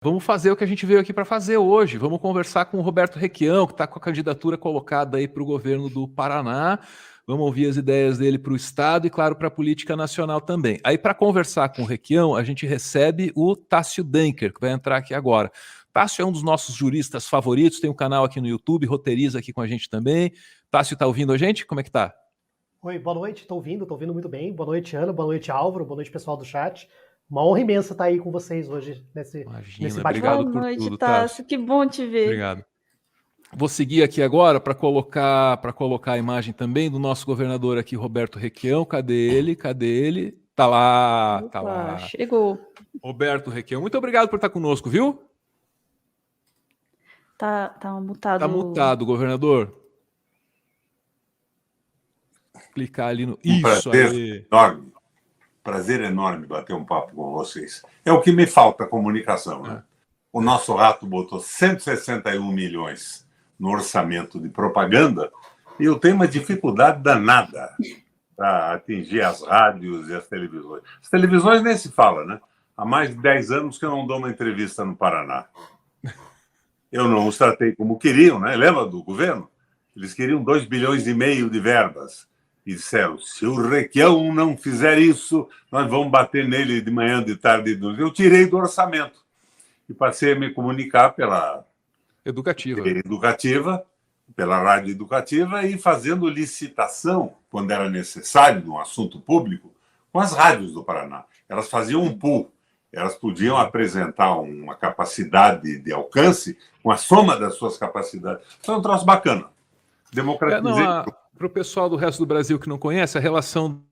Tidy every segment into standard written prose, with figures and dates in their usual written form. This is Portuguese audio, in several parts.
Vamos fazer o que a gente veio aqui para fazer hoje. Vamos conversar com o Roberto Requião, que está com a candidatura colocada aí para o governo do Paraná. Vamos ouvir as ideias dele para o Estado e, claro, para a política nacional também. Aí, para conversar com o Requião, a gente recebe o Tássio Denker, que vai entrar aqui agora. Tássio é um dos nossos juristas favoritos, tem um canal aqui no YouTube, roteiriza aqui com a gente também. Tássio, está ouvindo a gente? Como é que tá? Oi, boa noite, tô ouvindo muito bem. Boa noite, Ana, boa noite, Álvaro, boa noite, pessoal do chat. Uma honra imensa estar aí com vocês hoje nesse Imagina, bate-papo. obrigado Boa por noite, tudo, Tássio. Que bom te ver. Obrigado. Vou seguir aqui agora para colocar a imagem também do nosso governador aqui, Roberto Requião. Cadê ele? Cadê ele? Tá lá, Opa, tá lá. Chegou. Roberto Requião, muito obrigado por estar conosco, viu? Tá mutado. Tá mutado, governador. Clicar ali no... Isso aí. Enorme. Prazer enorme bater um papo com vocês. É o que me falta, comunicação, né? O nosso rato botou 161 milhões no orçamento de propaganda e eu tenho uma dificuldade danada para atingir as rádios e as televisões. As televisões nem se fala, né? Há mais de 10 anos que eu não dou uma entrevista no Paraná. Eu não os tratei como queriam, né? Lembra do governo? Eles queriam 2,5 bilhões de verbas. E disseram, se o Requião não fizer isso, nós vamos bater nele de manhã, de tarde, de noite. Eu tirei do orçamento e passei a me comunicar pela educativa, pela rádio educativa e fazendo licitação, quando era necessário, num assunto público, com as rádios do Paraná. Elas faziam um pool, elas podiam apresentar uma capacidade de alcance com a soma das suas capacidades. Foi um troço bacana. Democratizei. Para o pessoal do resto do Brasil que não conhece, a relação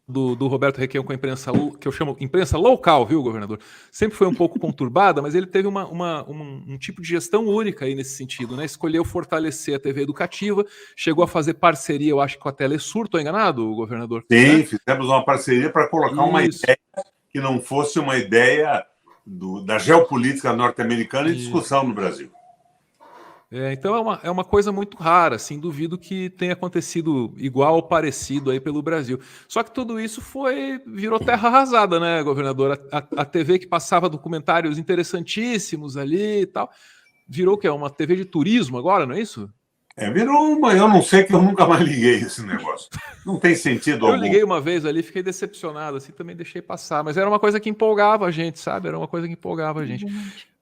do Roberto Requião com a imprensa, que eu chamo imprensa local, viu, governador? Sempre foi um pouco conturbada, mas ele teve um tipo de gestão única aí nesse sentido, né? Escolheu fortalecer a TV educativa, chegou a fazer parceria, eu acho, com a Telesur, estou enganado, governador? Sim, né? Fizemos uma parceria para colocar uma ideia que não fosse uma ideia da geopolítica norte-americana em discussão no Brasil. Então é uma coisa muito rara, assim, duvido que tenha acontecido igual ou parecido aí pelo Brasil. Só que tudo isso virou terra arrasada, né, governador? A TV que passava documentários interessantíssimos ali e tal, virou o quê? Uma TV de turismo agora, não é isso? Virou uma, eu não sei que eu nunca mais liguei esse negócio. Não tem sentido algum. Eu liguei uma vez ali, fiquei decepcionado, assim, também deixei passar, mas era uma coisa que empolgava a gente, sabe? Era uma coisa que empolgava a gente.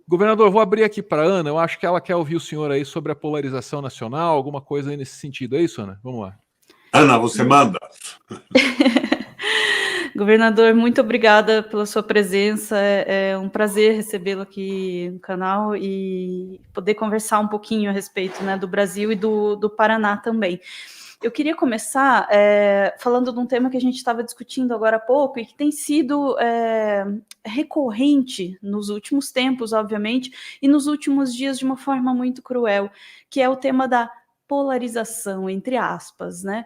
Governador, vou abrir aqui para a Ana, eu acho que ela quer ouvir o senhor aí sobre a polarização nacional, alguma coisa aí nesse sentido, é isso, Ana? Vamos lá. Ana, você manda. Governador, muito obrigada pela sua presença, é um prazer recebê-lo aqui no canal e poder conversar um pouquinho a respeito, né, do Brasil e do Paraná também. Eu queria começar falando de um tema que a gente estava discutindo agora há pouco e que tem sido recorrente nos últimos tempos, obviamente, e nos últimos dias de uma forma muito cruel, que é o tema da polarização, entre aspas, né?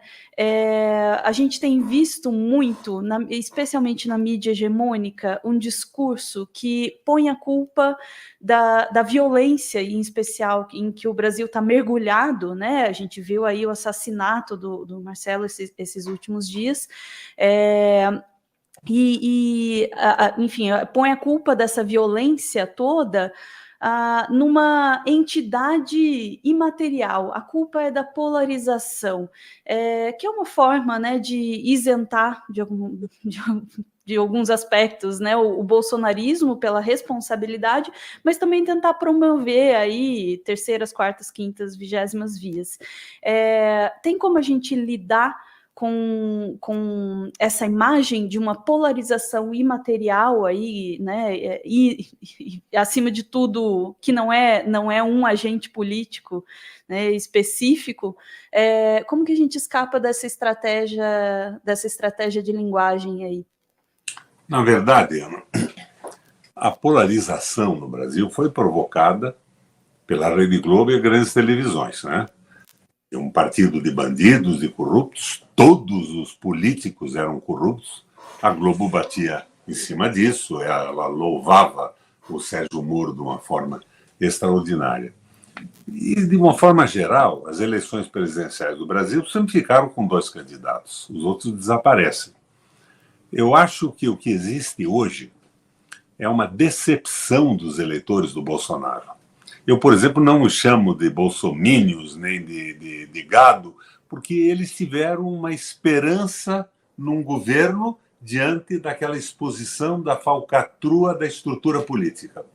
A gente tem visto muito, especialmente na mídia hegemônica, um discurso que põe a culpa da violência, em especial, em que o Brasil está mergulhado, né? A gente viu aí o assassinato do Marcelo esses últimos dias, enfim, põe a culpa dessa violência toda numa entidade imaterial. A culpa é da polarização, que é uma forma, né, de isentar de alguns aspectos, né, o bolsonarismo pela responsabilidade, mas também tentar promover aí terceiras, quartas, quintas, 20º vias. Tem como a gente lidar com essa imagem de uma polarização imaterial aí, né, e acima de tudo, que não é um agente político, né, específico, como que a gente escapa dessa estratégia de linguagem aí? Na verdade, Ana, a polarização no Brasil foi provocada pela Rede Globo e grandes televisões, né? Um partido de bandidos, de corruptos, todos os políticos eram corruptos. A Globo batia em cima disso, ela louvava o Sérgio Moro de uma forma extraordinária. E, de uma forma geral, as eleições presidenciais do Brasil sempre ficaram com 2 candidatos, os outros desaparecem. Eu acho que o que existe hoje é uma decepção dos eleitores do Bolsonaro. Eu, por exemplo, não os chamo de bolsomínios nem de gado, porque eles tiveram uma esperança num governo diante daquela exposição da falcatrua da estrutura política.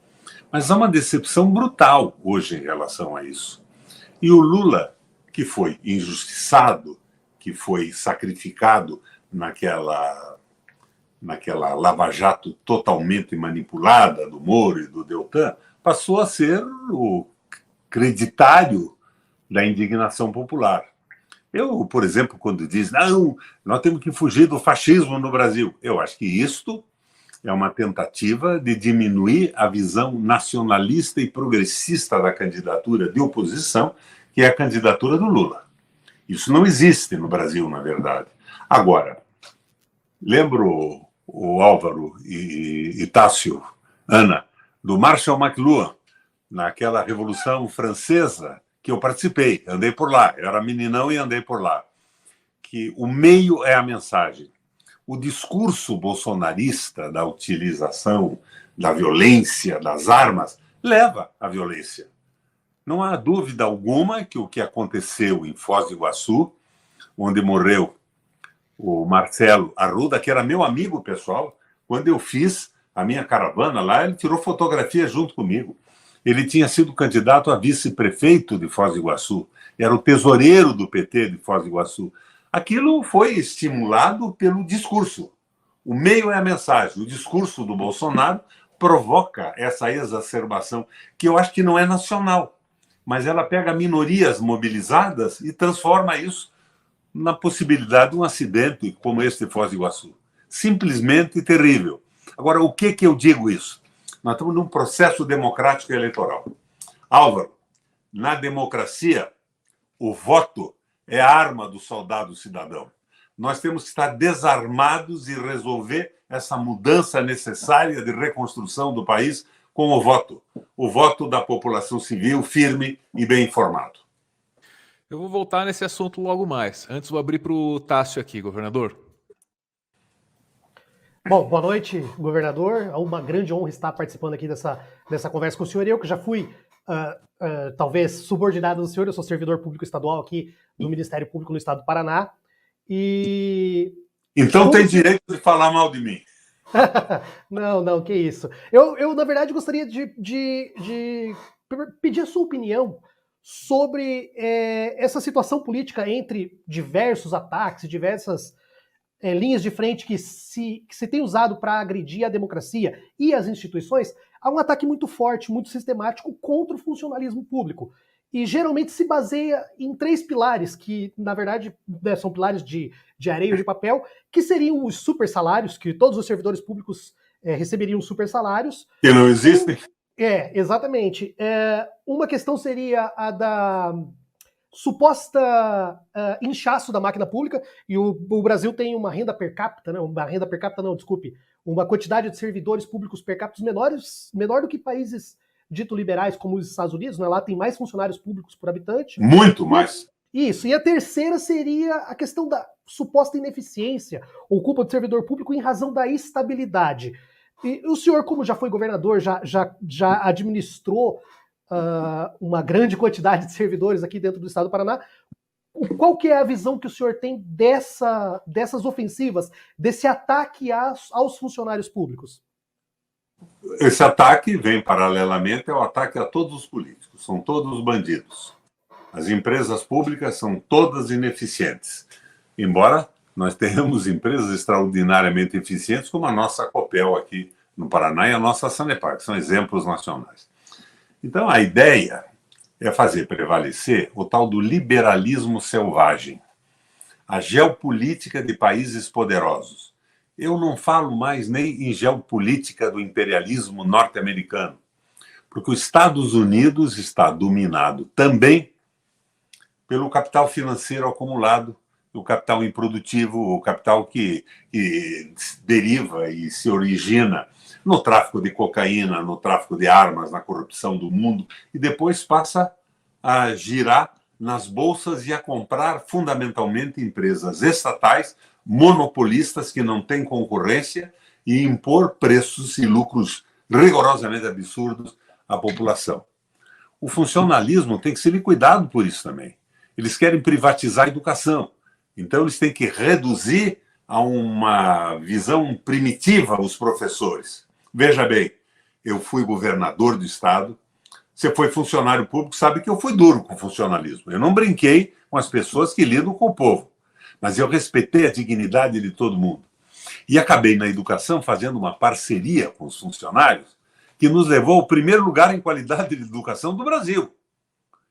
Mas há uma decepção brutal hoje em relação a isso. E o Lula, que foi injustiçado, que foi sacrificado naquela lava-jato totalmente manipulada do Moro e do Deltan, passou a ser o creditário da indignação popular. Eu, por exemplo, quando diz, não, nós temos que fugir do fascismo no Brasil, eu acho que isto é uma tentativa de diminuir a visão nacionalista e progressista da candidatura de oposição, que é a candidatura do Lula. Isso não existe no Brasil, na verdade. Agora, lembro o Álvaro e Tássio, Ana, do Marshall McLuhan, naquela Revolução Francesa, que eu participei, andei por lá, eu era meninão e andei por lá, que o meio é a mensagem. O discurso bolsonarista da utilização da violência, das armas, leva à violência. Não há dúvida alguma que o que aconteceu em Foz do Iguaçu, onde morreu o Marcelo Arruda, que era meu amigo pessoal, quando eu fiz a minha caravana lá, ele tirou fotografia junto comigo. Ele tinha sido candidato a vice-prefeito de Foz do Iguaçu, era o tesoureiro do PT de Foz do Iguaçu. Aquilo foi estimulado pelo discurso. O meio é a mensagem. O discurso do Bolsonaro provoca essa exacerbação, que eu acho que não é nacional, mas ela pega minorias mobilizadas e transforma isso na possibilidade de um acidente como esse de Foz do Iguaçu. Simplesmente terrível. Agora, o que eu digo isso? Nós estamos num processo democrático e eleitoral. Álvaro, na democracia, o voto é a arma do soldado cidadão. Nós temos que estar desarmados e resolver essa mudança necessária de reconstrução do país com o voto da população civil firme e bem informado. Eu vou voltar nesse assunto logo mais. Antes, vou abrir para o Tássio aqui, governador. Bom, boa noite, governador. É uma grande honra estar participando aqui dessa conversa com o senhor. Eu que já fui, talvez, subordinado do senhor, eu sou servidor público estadual aqui do Ministério Público no estado do Paraná. Então tem direito de falar mal de mim. Não, que isso. Eu na verdade, gostaria de pedir a sua opinião sobre essa situação política entre diversos ataques, diversas linhas de frente que se tem usado para agredir a democracia e as instituições. Há um ataque muito forte, muito sistemático contra o funcionalismo público. E geralmente se baseia em 3 pilares, que na verdade são pilares de areia ou de papel, que seriam os super salários, que todos os servidores públicos receberiam super salários. Que não existem? Exatamente. Uma questão seria a da suposta inchaço da máquina pública, e o Brasil tem uma renda per capita, uma quantidade de servidores públicos per capita menor do que países dito liberais como os Estados Unidos, né? Lá tem mais funcionários públicos por habitante. Muito mais. Isso. E a terceira seria a questão da suposta ineficiência ou culpa do servidor público em razão da estabilidade. E o senhor, como já foi governador, já administrou uma grande quantidade de servidores aqui dentro do estado do Paraná. Qual que é a visão que o senhor tem dessas ofensivas, desse ataque aos funcionários públicos? Esse ataque vem paralelamente ao ataque a todos os políticos, são todos bandidos. As empresas públicas são todas ineficientes, embora nós tenhamos empresas extraordinariamente eficientes, como a nossa Copel aqui no Paraná e a nossa Sanepar, que são exemplos nacionais. Então, a ideia é fazer prevalecer o tal do liberalismo selvagem, a geopolítica de países poderosos. Eu não falo mais nem em geopolítica do imperialismo norte-americano, porque os Estados Unidos está dominado também pelo capital financeiro acumulado, o capital improdutivo, o capital que deriva e se origina no tráfico de cocaína, no tráfico de armas, na corrupção do mundo, e depois passa a girar nas bolsas e a comprar fundamentalmente empresas estatais, monopolistas que não têm concorrência, e impor preços e lucros rigorosamente absurdos à população. O funcionalismo tem que ser liquidado por isso também. Eles querem privatizar a educação. Então, eles têm que reduzir a uma visão primitiva os professores. Veja bem, eu fui governador do Estado, você foi funcionário público, sabe que eu fui duro com o funcionalismo. Eu não brinquei com as pessoas que lidam com o povo, mas eu respeitei a dignidade de todo mundo. E acabei na educação fazendo uma parceria com os funcionários que nos levou ao primeiro lugar em qualidade de educação do Brasil.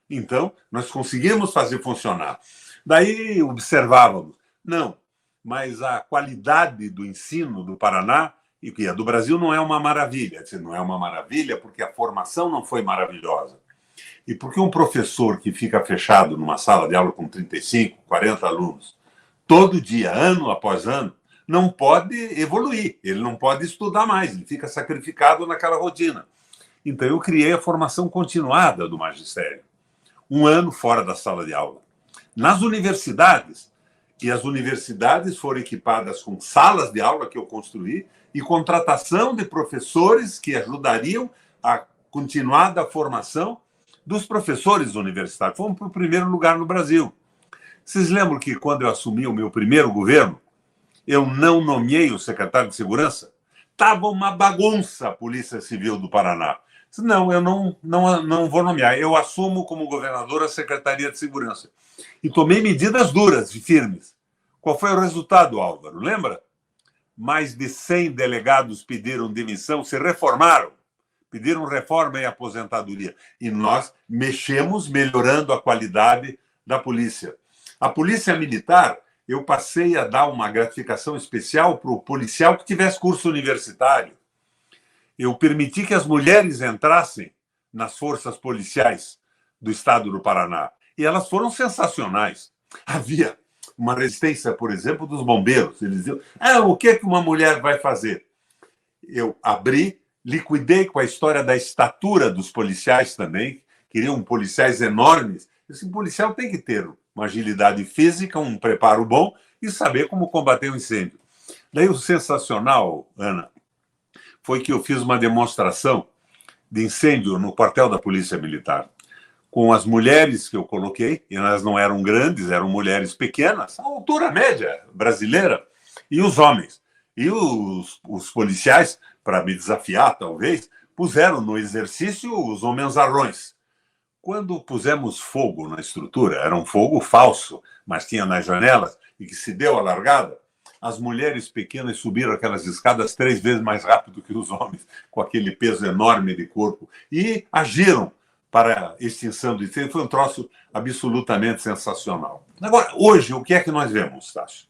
Então, nós conseguimos fazer funcionar. Daí observávamos, não, mas a qualidade do ensino do Paraná e a do Brasil não é uma maravilha. Não é uma maravilha porque a formação não foi maravilhosa. E porque um professor que fica fechado numa sala de aula com 35, 40 alunos, todo dia, ano após ano, não pode evoluir, ele não pode estudar mais, ele fica sacrificado naquela rotina. Então, eu criei a formação continuada do magistério, um ano fora da sala de aula. Nas universidades, e as universidades foram equipadas com salas de aula que eu construí e contratação de professores que ajudariam a continuar a formação dos professores universitários. Fomos para o primeiro lugar no Brasil. Vocês lembram que quando eu assumi o meu primeiro governo, eu não nomeei o secretário de Segurança? Estava uma bagunça a Polícia Civil do Paraná. Não, eu não vou nomear. Eu assumo como governador a Secretaria de Segurança. E tomei medidas duras e firmes. Qual foi o resultado, Álvaro? Lembra? Mais de 100 delegados pediram demissão, se reformaram. Pediram reforma e aposentadoria. E nós mexemos melhorando a qualidade da polícia. A polícia militar, eu passei a dar uma gratificação especial para o policial que tivesse curso universitário. Eu permiti que as mulheres entrassem nas forças policiais do estado do Paraná. E elas foram sensacionais. Havia uma resistência, por exemplo, dos bombeiros. Eles diziam, o que uma mulher vai fazer? Eu abri, liquidei com a história da estatura dos policiais também. Queriam policiais enormes. Esse policial tem que ter uma agilidade física, um preparo bom e saber como combater um incêndio. Daí o sensacional, Ana, foi que eu fiz uma demonstração de incêndio no quartel da Polícia Militar, com as mulheres que eu coloquei, e elas não eram grandes, eram mulheres pequenas, a altura média brasileira, e os homens. E os policiais, para me desafiar, talvez, puseram no exercício os homens-arrões. Quando pusemos fogo na estrutura, era um fogo falso, mas tinha nas janelas, e que se deu a largada, as mulheres pequenas subiram aquelas escadas 3 vezes mais rápido que os homens, com aquele peso enorme de corpo, e agiram para a extinção do incêndio. Foi um troço absolutamente sensacional. Agora, hoje, o que é que nós vemos, Tássio?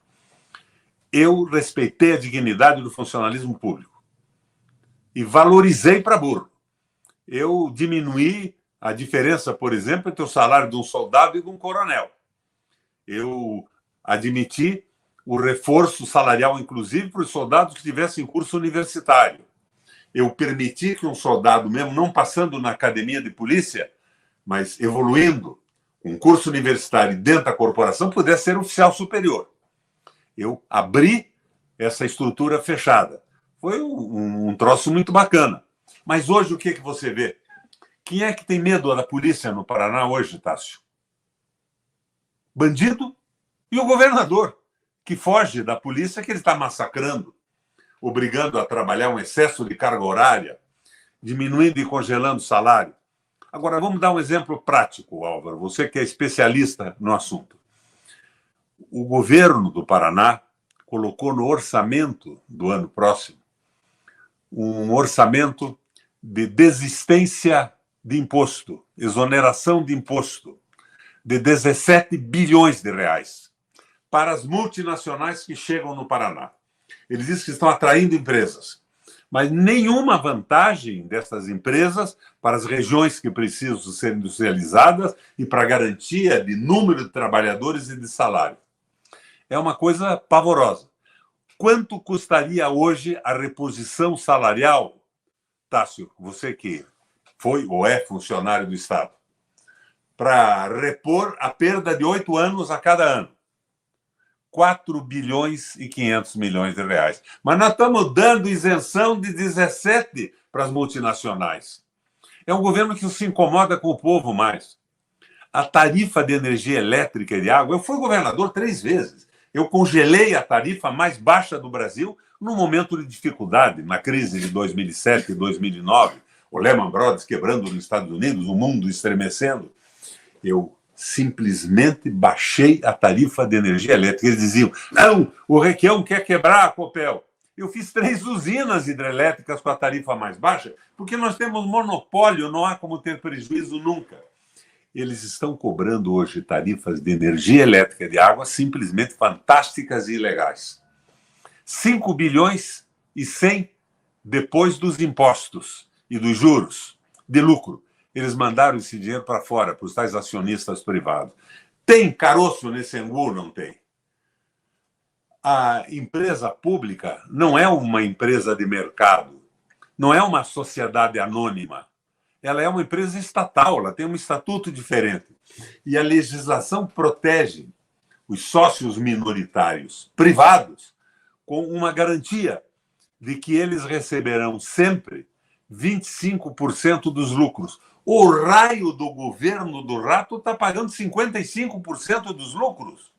Eu respeitei a dignidade do funcionalismo público e valorizei para burro. Eu diminuí a diferença, por exemplo, entre o salário de um soldado e de um coronel. Eu admiti o reforço salarial, inclusive, para os soldados que tivessem curso universitário. Eu permiti que um soldado, mesmo não passando na academia de polícia, mas evoluindo, um curso universitário dentro da corporação, pudesse ser oficial superior. Eu abri essa estrutura fechada. Foi um troço muito bacana. Mas hoje, o que você vê? Quem é que tem medo da polícia no Paraná hoje, Tássio? Bandido e o governador, que foge da polícia que ele está massacrando, obrigando a trabalhar um excesso de carga horária, diminuindo e congelando o salário. Agora, vamos dar um exemplo prático, Álvaro, você que é especialista no assunto. O governo do Paraná colocou no orçamento do ano próximo um orçamento de desistência de imposto, exoneração de imposto, de 17 bilhões de reais para as multinacionais que chegam no Paraná. Eles dizem que estão atraindo empresas, mas nenhuma vantagem dessas empresas para as regiões que precisam ser industrializadas e para a garantia de número de trabalhadores e de salário. É uma coisa pavorosa. Quanto custaria hoje a reposição salarial, Tássio, você que foi ou é funcionário do Estado, para repor a perda de 8 anos a cada ano? 4 bilhões e 500 milhões de reais. Mas nós estamos dando isenção de 17 para as multinacionais. É um governo que se incomoda com o povo mais. A tarifa de energia elétrica e de água, eu fui governador 3 vezes. Eu congelei a tarifa mais baixa do Brasil num momento de dificuldade, na crise de 2007 e 2009, o Lehman Brothers quebrando nos Estados Unidos, o mundo estremecendo. Eu simplesmente baixei a tarifa de energia elétrica. Eles diziam, não, o Requião quer quebrar a Copel. Eu fiz 3 usinas hidrelétricas com a tarifa mais baixa, porque nós temos monopólio, não há como ter prejuízo nunca. Eles estão cobrando hoje tarifas de energia elétrica e de água simplesmente fantásticas e ilegais. 5 bilhões e 100 depois dos impostos e dos juros de lucro. Eles mandaram esse dinheiro para fora, para os tais acionistas privados. Tem caroço nesse angu? Não tem. A empresa pública não é uma empresa de mercado, não é uma sociedade anônima. Ela é uma empresa estatal, ela tem um estatuto diferente. E a legislação protege os sócios minoritários privados com uma garantia de que eles receberão sempre 25% dos lucros. O raio do governo do rato está pagando 55% dos lucros.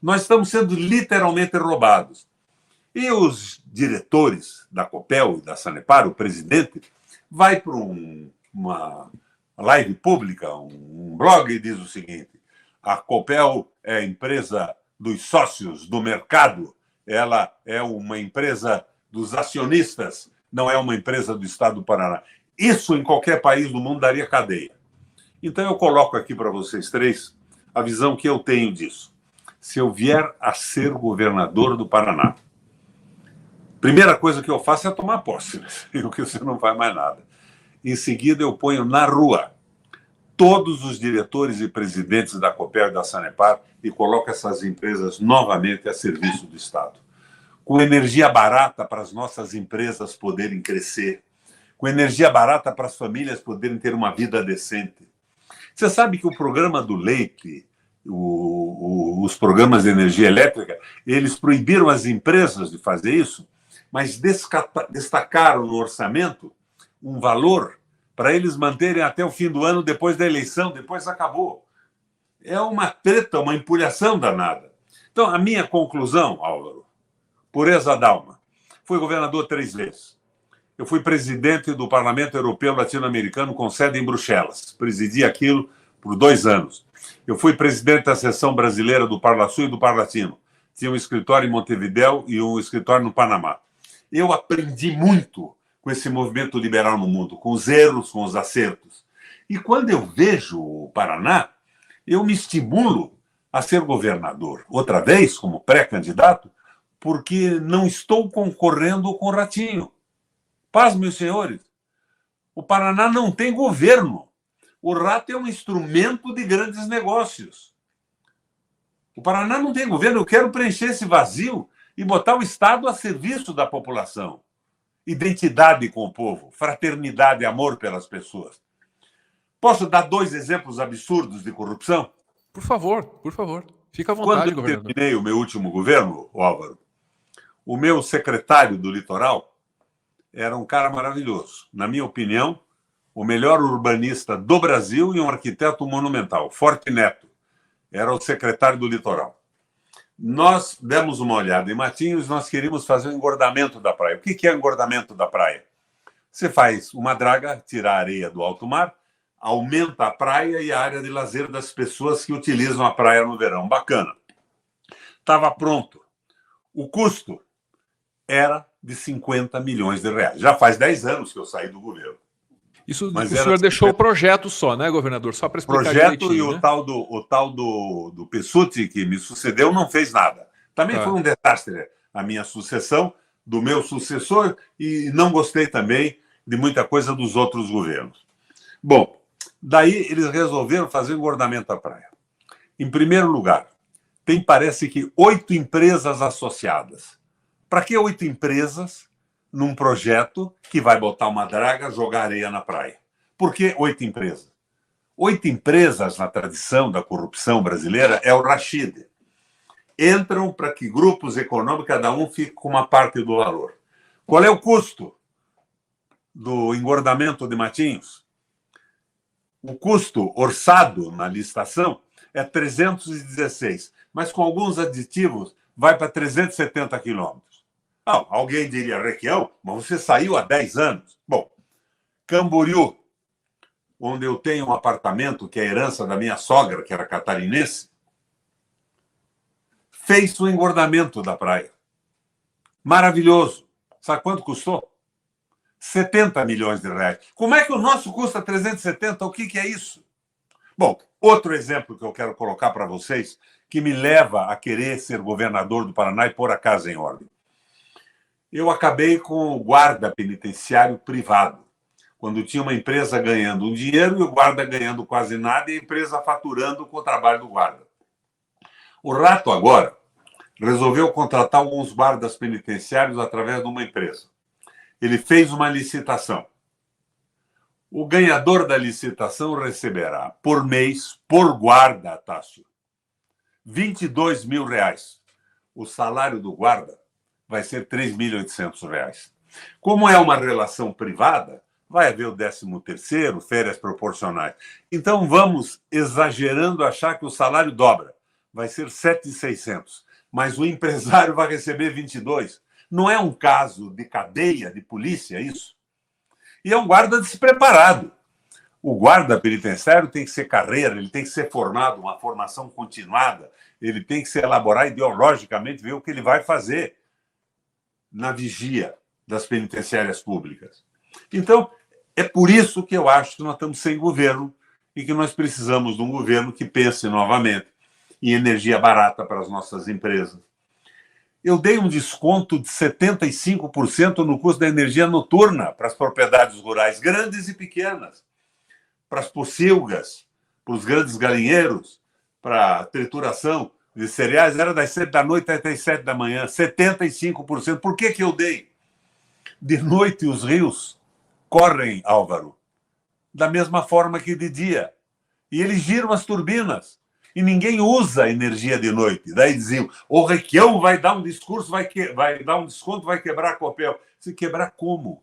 Nós estamos sendo literalmente roubados. E os diretores da Copel e da Sanepar, o presidente, vai para uma live pública, um blog, e diz o seguinte: a Copel é a empresa dos sócios do mercado, ela é uma empresa dos acionistas, não é uma empresa do Estado do Paraná. Isso, em qualquer país do mundo, daria cadeia. Então, eu coloco aqui para vocês 3 a visão que eu tenho disso. Se eu vier a ser governador do Paraná, primeira coisa que eu faço é tomar posse, porque você não faz mais nada. Em seguida, eu ponho na rua todos os diretores e presidentes da Copel e da Sanepar e coloco essas empresas novamente a serviço do Estado. Com energia barata para as nossas empresas poderem crescer, com energia barata para as famílias poderem ter uma vida decente. Você sabe que o programa do leite, os programas de energia elétrica, eles proibiram as empresas de fazer isso, mas destacaram no orçamento um valor para eles manterem até o fim do ano, depois da eleição, depois acabou. É uma treta, uma empulhação danada. Então, a minha conclusão, Álvaro, pureza d'alma, fui governador 3 vezes. Eu fui presidente do Parlamento Europeu Latino-Americano com sede em Bruxelas. Presidi aquilo por 2 anos. Eu fui presidente da seção brasileira do Parlasul e do Parlatino. Tinha um escritório em Montevidéu e um escritório no Panamá. Eu aprendi muito com esse movimento liberal no mundo, com os erros, com os acertos. E quando eu vejo o Paraná, eu me estimulo a ser governador, outra vez, como pré-candidato, porque não estou concorrendo com o Ratinho. Paz, meus senhores, o Paraná não tem governo. O rato é um instrumento de grandes negócios. O Paraná não tem governo. Eu quero preencher esse vazio e botar o Estado a serviço da população. Identidade com o povo, fraternidade e amor pelas pessoas. Posso dar 2 exemplos absurdos de corrupção? Por favor. Fica à vontade, Quando eu governador. terminei o meu último governo, Álvaro, o meu secretário do litoral era um cara maravilhoso. Na minha opinião, o melhor urbanista do Brasil e um arquiteto monumental. Forte Neto era o secretário do litoral. Nós demos uma olhada em Matinhos, nós queríamos fazer um engordamento da praia. O que é engordamento da praia? Você faz uma draga, tira a areia do alto mar, aumenta a praia e a área de lazer das pessoas que utilizam a praia no verão. Bacana. Estava pronto. O custo era de 50 milhões de reais. Já faz 10 anos que eu saí do governo. Isso, Mas o era senhor deixou o projeto só, né, governador? Só para explicar projeto direitinho, e né? o tal do Pessutti, que me sucedeu, não fez nada. Também foi um desastre a minha sucessão, do meu sucessor, e não gostei também de muita coisa dos outros governos. Bom, daí eles resolveram fazer o engordamento da praia. Em primeiro lugar, tem, parece que, 8 empresas associadas. Para que 8 empresas num projeto que vai botar uma draga, jogar areia na praia? Por que 8 empresas? 8 empresas, na tradição da corrupção brasileira, é o Rashid. entram para que grupos econômicos, cada um fique com uma parte do valor. Qual é o custo do engordamento de Matinhos? O custo orçado na licitação é 316, mas com alguns aditivos vai para 370 quilômetros. Alguém diria, Requião, mas você saiu há 10 anos. Bom, Camboriú, onde eu tenho um apartamento que é herança da minha sogra, que era catarinense, fez o engordamento da praia. Maravilhoso. Sabe quanto custou? 70 milhões de reais. Como é que o nosso custa 370? O que é isso? Bom, outro exemplo que eu quero colocar para vocês, que me leva a querer ser governador do Paraná e pôr a casa em ordem. Eu acabei com o guarda penitenciário privado, quando tinha uma empresa ganhando um dinheiro e o guarda ganhando quase nada e a empresa faturando com o trabalho do guarda. O Rato agora resolveu contratar alguns guardas penitenciários através de uma empresa. Ele fez uma licitação. O ganhador da licitação receberá por mês, por guarda, Tássio, 22 mil reais. O salário do guarda vai ser 3.800 reais. Como é uma relação privada, vai haver o 13º, férias proporcionais. Então vamos exagerando achar que o salário dobra. Vai ser 7.600. Mas o empresário vai receber 22. Não é um caso de cadeia de polícia isso? E é um guarda despreparado. O guarda penitenciário tem que ser carreira, ele tem que ser formado, uma formação continuada, ele tem que se elaborar ideologicamente, ver o que ele vai fazer na vigia das penitenciárias públicas. Então, é por isso que eu acho que nós estamos sem governo e que nós precisamos de um governo que pense novamente em energia barata para as nossas empresas. Eu dei um desconto de 75% no custo da energia noturna para as propriedades rurais, grandes e pequenas, para as pocilgas, para os grandes galinheiros, para a trituração de cereais, era das 7 da noite até as 7 da manhã, 75%. Por que eu dei? De noite os rios correm, Álvaro, da mesma forma que de dia. E eles giram as turbinas. E ninguém usa energia de noite. Daí diziam, o Requião vai dar um discurso, vai dar um desconto, vai quebrar a Copel. Se quebrar como?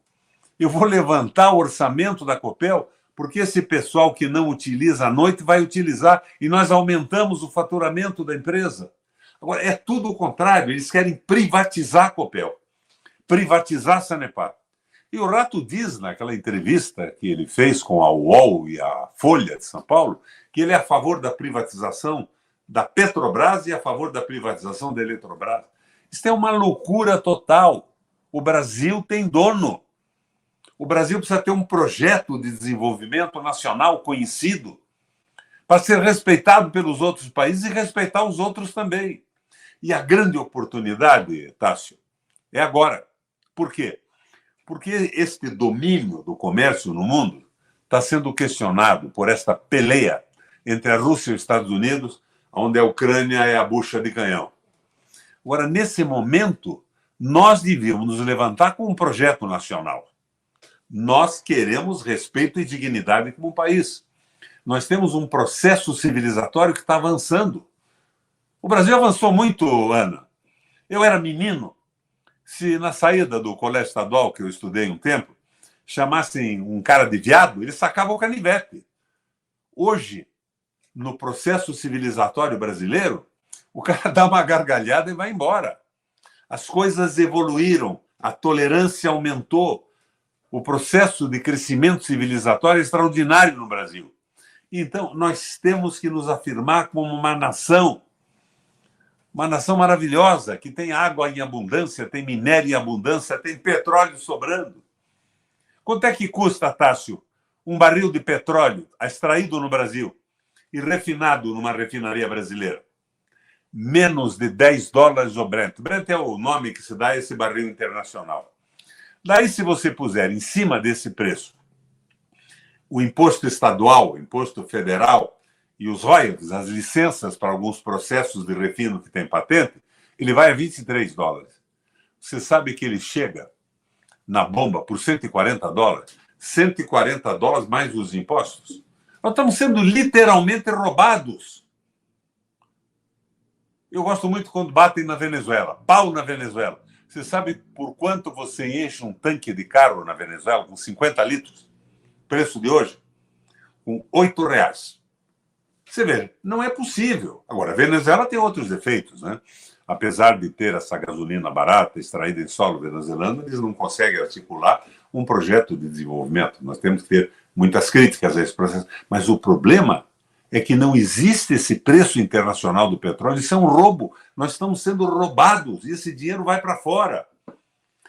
Eu vou levantar o orçamento da Copel, porque esse pessoal que não utiliza à noite vai utilizar e nós aumentamos o faturamento da empresa. Agora, é tudo o contrário. Eles querem privatizar a Copel, privatizar a Sanepar. E o Rato diz, naquela entrevista que ele fez com a UOL e a Folha de São Paulo, que ele é a favor da privatização da Petrobras e a favor da privatização da Eletrobras. Isso é uma loucura total. O Brasil tem dono. O Brasil precisa ter um projeto de desenvolvimento nacional conhecido para ser respeitado pelos outros países e respeitar os outros também. E a grande oportunidade, Tássio, é agora. Por quê? Porque este domínio do comércio no mundo está sendo questionado por esta peleia entre a Rússia e os Estados Unidos, onde a Ucrânia é a bucha de canhão. Agora, nesse momento, nós devíamos nos levantar com um projeto nacional. Nós queremos respeito e dignidade como país. Nós temos um processo civilizatório que está avançando. O Brasil avançou muito, Ana. Eu era menino. Se na saída do colégio estadual, que eu estudei um tempo, chamassem um cara de viado, ele sacava o canivete. Hoje, no processo civilizatório brasileiro, o cara dá uma gargalhada e vai embora. As coisas evoluíram, a tolerância aumentou, o processo de crescimento civilizatório é extraordinário no Brasil. Então, nós temos que nos afirmar como uma nação maravilhosa, que tem água em abundância, tem minério em abundância, tem petróleo sobrando. Quanto é que custa, Tássio, um barril de petróleo extraído no Brasil e refinado numa refinaria brasileira? Menos de $10 o Brent. Brent é o nome que se dá a esse barril internacional. Daí, se você puser em cima desse preço o imposto estadual, o imposto federal e os royalties, as licenças para alguns processos de refino que tem patente, ele vai a $23. Você sabe que ele chega na bomba por $140? $140 mais os impostos? Nós estamos sendo literalmente roubados. Eu gosto muito quando batem na Venezuela. Pau na Venezuela. Você sabe por quanto você enche um tanque de carro na Venezuela? Com 50 litros. Preço de hoje? Com R$8. Você vê, não é possível. Agora, a Venezuela tem outros defeitos, né? Apesar de ter essa gasolina barata extraída em solo venezuelano, eles não conseguem articular um projeto de desenvolvimento. Nós temos que ter muitas críticas a esse processo. Mas o problema é que não existe esse preço internacional do petróleo. Isso é um roubo. Nós estamos sendo roubados e esse dinheiro vai para fora.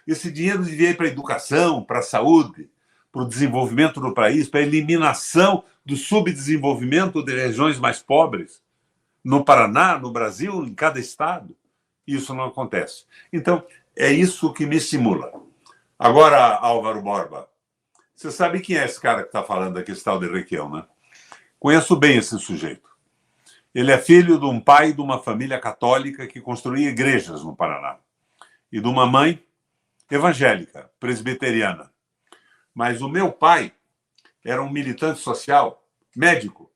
Esse dinheiro devia ir para a educação, para a saúde, para o desenvolvimento do país, para a eliminação do subdesenvolvimento de regiões mais pobres. No Paraná, no Brasil, em cada estado. Isso não acontece. Então, é isso que me estimula. Agora, Álvaro Borba, você sabe quem é esse cara que está falando aqui, esse tal de Requião, né? Conheço bem esse sujeito. Ele é filho de um pai de uma família católica que construía igrejas no Paraná. E de uma mãe evangélica, presbiteriana. Mas o meu pai era um militante social, médico.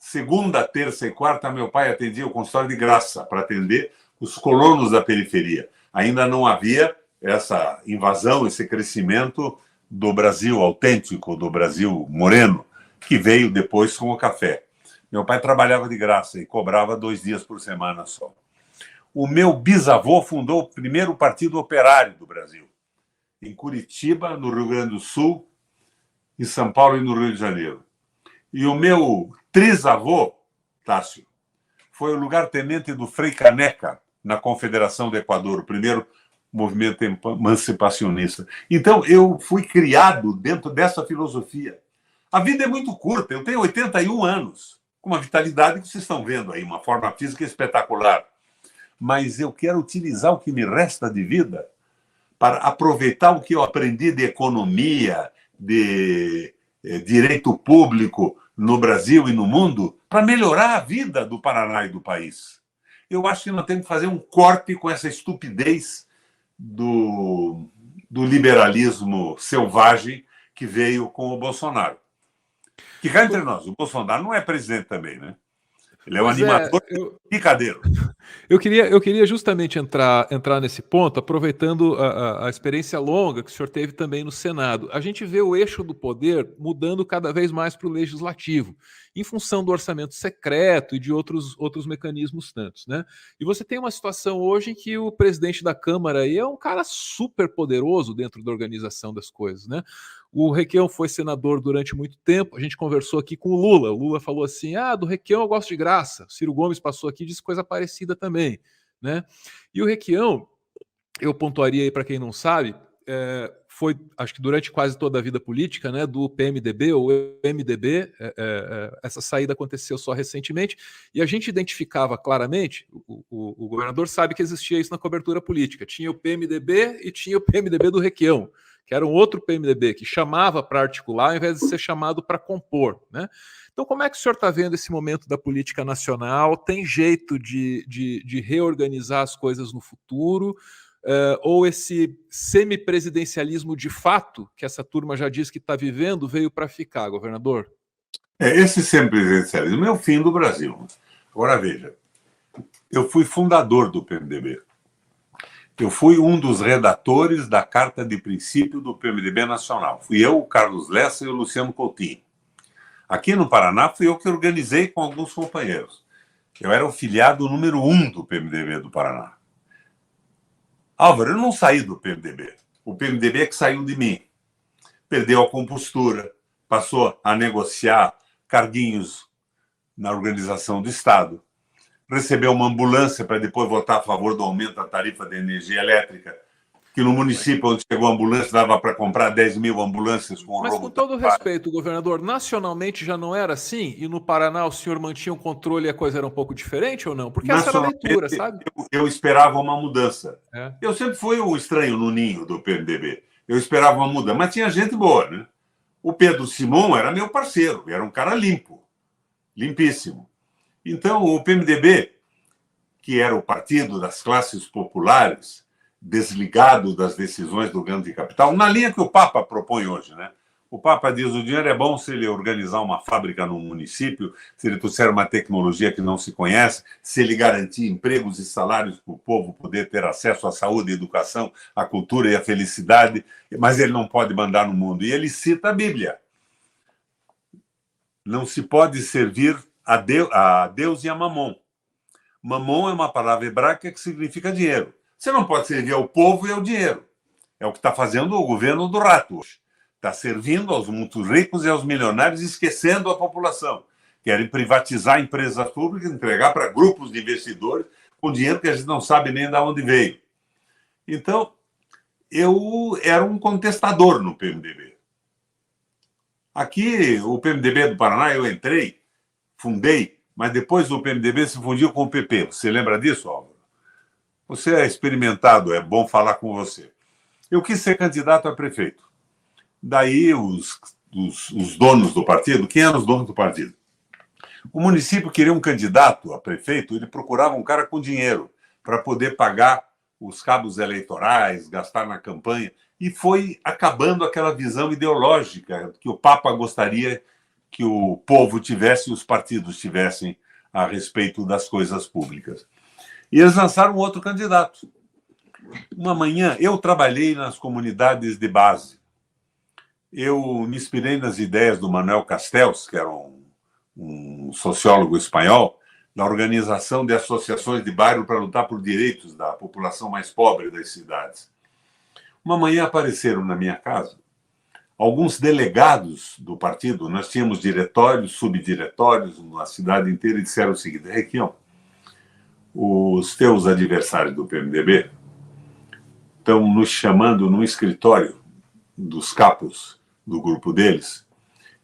Segunda, terça e quarta, meu pai atendia o consultório de graça para atender os colonos da periferia. Ainda não havia essa invasão, esse crescimento do Brasil autêntico, do Brasil moreno, que veio depois com o café. Meu pai trabalhava de graça e cobrava 2 dias por semana só. O meu bisavô fundou o primeiro partido operário do Brasil, em Curitiba, no Rio Grande do Sul, em São Paulo e no Rio de Janeiro. E o meu trisavô, Tássio, foi o lugar-tenente do Frei Caneca, na Confederação do Equador, o primeiro movimento emancipacionista. Então, eu fui criado dentro dessa filosofia. A vida é muito curta, eu tenho 81 anos, com uma vitalidade que vocês estão vendo aí, uma forma física espetacular. Mas eu quero utilizar o que me resta de vida para aproveitar o que eu aprendi de economia, de direito público no Brasil e no mundo, para melhorar a vida do Paraná e do país. Eu acho que nós temos que fazer um corte com essa estupidez do liberalismo selvagem que veio com o Bolsonaro. Que cá entre nós, o Bolsonaro não é presidente também, né? Ele é um animador picadeiro. Eu queria justamente entrar nesse ponto, aproveitando a experiência longa que o senhor teve também no Senado. A gente vê o eixo do poder mudando cada vez mais para o legislativo, em função do orçamento secreto e de outros mecanismos tantos, né? E você tem uma situação hoje em que o presidente da Câmara aí é um cara super poderoso dentro da organização das coisas, né? O Requião foi senador durante muito tempo, a gente conversou aqui com o Lula falou assim, do Requião eu gosto de graça, Ciro Gomes passou aqui e disse coisa parecida também, né? E o Requião, eu pontuaria aí para quem não sabe, foi, acho que durante quase toda a vida política, né, do PMDB ou MDB, essa saída aconteceu só recentemente, e a gente identificava claramente, o governador sabe que existia isso na cobertura política, tinha o PMDB e tinha o PMDB do Requião, que era um outro PMDB que chamava para articular ao invés de ser chamado para compor, né? Então, como é que o senhor está vendo esse momento da política nacional? Tem jeito de reorganizar as coisas no futuro? Ou esse semipresidencialismo de fato, que essa turma já diz que está vivendo, veio para ficar, governador? Esse semipresidencialismo é o fim do Brasil. Agora, veja, eu fui fundador do PMDB. Eu fui um dos redatores da Carta de Princípio do PMDB Nacional. Fui eu, o Carlos Lessa e o Luciano Coutinho. Aqui no Paraná, fui eu que organizei com alguns companheiros. Eu era o filiado número 1 do PMDB do Paraná. Álvaro, eu não saí do PMDB. O PMDB é que saiu de mim. Perdeu a compostura, passou a negociar carguinhos na organização do Estado, recebeu uma ambulância para depois votar a favor do aumento da tarifa de energia elétrica, que no município onde chegou a ambulância dava para comprar 10 mil ambulâncias com o Mas roubo. com todo respeito, governador, nacionalmente já não era assim? E no Paraná o senhor mantinha o controle e a coisa era um pouco diferente ou não? Porque essa era a leitura, sabe? Eu esperava uma mudança. Eu sempre fui um estranho no ninho do PMDB. Eu esperava uma mudança, mas tinha gente boa, né? O Pedro Simon era meu parceiro, era um cara limpo, limpíssimo. Então, o PMDB, que era o partido das classes populares, desligado das decisões do grande capital, na linha que o Papa propõe hoje, né? O Papa diz: o dinheiro é bom se ele organizar uma fábrica no município, se ele trouxer uma tecnologia que não se conhece, se ele garantir empregos e salários para o povo poder ter acesso à saúde, à educação, à cultura e à felicidade, mas ele não pode mandar no mundo. E ele cita a Bíblia. Não se pode servir a Deus e a Mamon. Mamon é uma palavra hebraica que significa dinheiro. Você não pode servir ao povo e ao dinheiro. É o que está fazendo o governo do rato hoje. Está servindo aos muito ricos e aos milionários, esquecendo a população. Querem privatizar empresas públicas, entregar para grupos de investidores com dinheiro que a gente não sabe nem de onde veio. Então, eu era um contestador no PMDB. Aqui, o PMDB do Paraná, eu entrei, fundei, mas depois o PMDB se fundiu com o PP. Você lembra disso, Álvaro? Você é experimentado, é bom falar com você. Eu quis ser candidato a prefeito. Daí os donos do partido, quem eram os donos do partido? O município queria um candidato a prefeito, ele procurava um cara com dinheiro para poder pagar os cabos eleitorais, gastar na campanha, e foi acabando aquela visão ideológica que o Papa gostaria que o povo tivesse e os partidos tivessem a respeito das coisas públicas. E eles lançaram outro candidato. Uma manhã, eu trabalhei nas comunidades de base. Eu me inspirei nas ideias do Manuel Castells, que era um sociólogo espanhol, na organização de associações de bairro para lutar por direitos da população mais pobre das cidades. Uma manhã apareceram na minha casa alguns delegados do partido. Nós tínhamos diretórios, subdiretórios na cidade inteira, e disseram o seguinte: Requião, os teus adversários do PMDB estão nos chamando num escritório dos capos do grupo deles,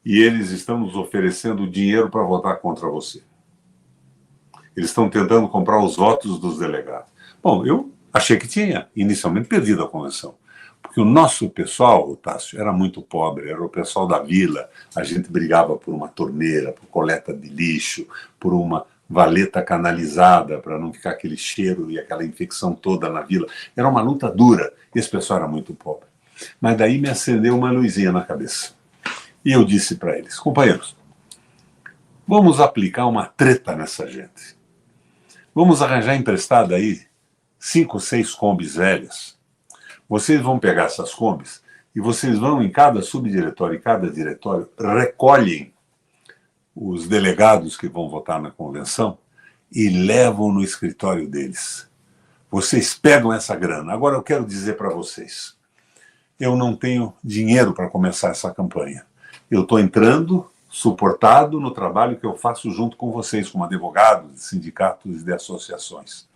e eles estão nos oferecendo dinheiro para votar contra você. Eles estão tentando comprar os votos dos delegados. Bom, eu achei que tinha inicialmente perdido a convenção, porque o nosso pessoal, Tássio, era muito pobre, era o pessoal da vila, a gente brigava por uma torneira, por coleta de lixo, por uma valeta canalizada para não ficar aquele cheiro e aquela infecção toda na vila. Era uma luta dura, esse pessoal era muito pobre. Mas daí me acendeu uma luzinha na cabeça. E eu disse para eles: companheiros, vamos aplicar uma treta nessa gente. Vamos arranjar emprestada aí 5 ou 6 combis velhas. Vocês vão pegar essas combis e vocês vão em cada subdiretório e cada diretório, recolhem os delegados que vão votar na convenção e levam no escritório deles. Vocês pegam essa grana. Agora eu quero dizer para vocês, eu não tenho dinheiro para começar essa campanha. Eu estou entrando suportado no trabalho que eu faço junto com vocês, como advogados de sindicatos e de associações.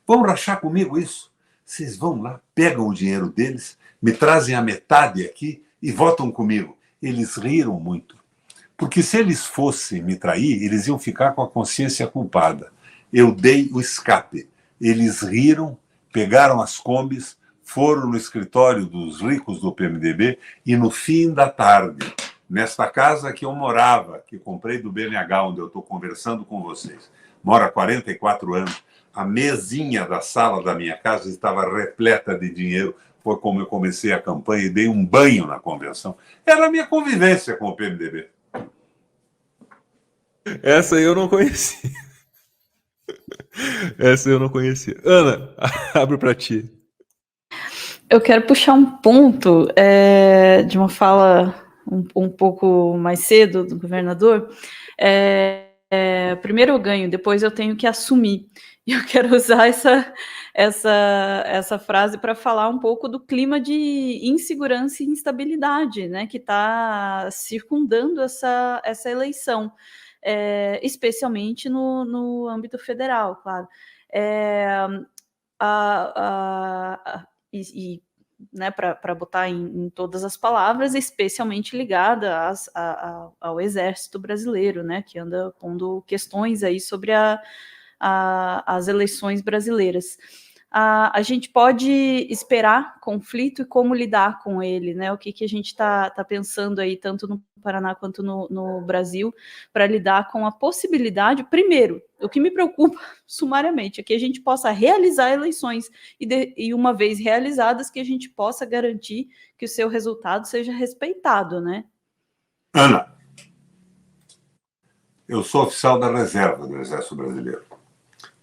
Vão rachar comigo isso? Vocês vão lá, pegam o dinheiro deles, me trazem a metade aqui e votam comigo. Eles riram muito. Porque se eles fossem me trair, eles iam ficar com a consciência culpada. Eu dei o escape. Eles riram, pegaram as combis, foram no escritório dos ricos do PMDB e no fim da tarde, nesta casa que eu morava, que comprei do BNH, onde eu estou conversando com vocês, moro há 44 anos, a mesinha da sala da minha casa estava repleta de dinheiro. Foi como eu comecei a campanha e dei um banho na convenção. Era a minha convivência com o PMDB. Essa eu não conhecia. Essa eu não conhecia. Ana, abre para ti. Eu quero puxar um ponto de uma fala um pouco mais cedo do governador. Primeiro eu ganho, depois eu tenho que assumir. E eu quero usar essa frase para falar um pouco do clima de insegurança e instabilidade, né, que está circundando essa eleição, especialmente no âmbito federal, claro. Né, para botar em todas as palavras, especialmente ligada ao Exército Brasileiro, né, que anda pondo questões aí sobre as eleições brasileiras. A gente pode esperar conflito e como lidar com ele, né? O que a gente está pensando aí, tanto no Paraná quanto no Brasil, para lidar com a possibilidade, primeiro, O que me preocupa, sumariamente, é que a gente possa realizar eleições e uma vez realizadas, que a gente possa garantir que o seu resultado seja respeitado, né? Ana, eu sou oficial da reserva do Exército Brasileiro.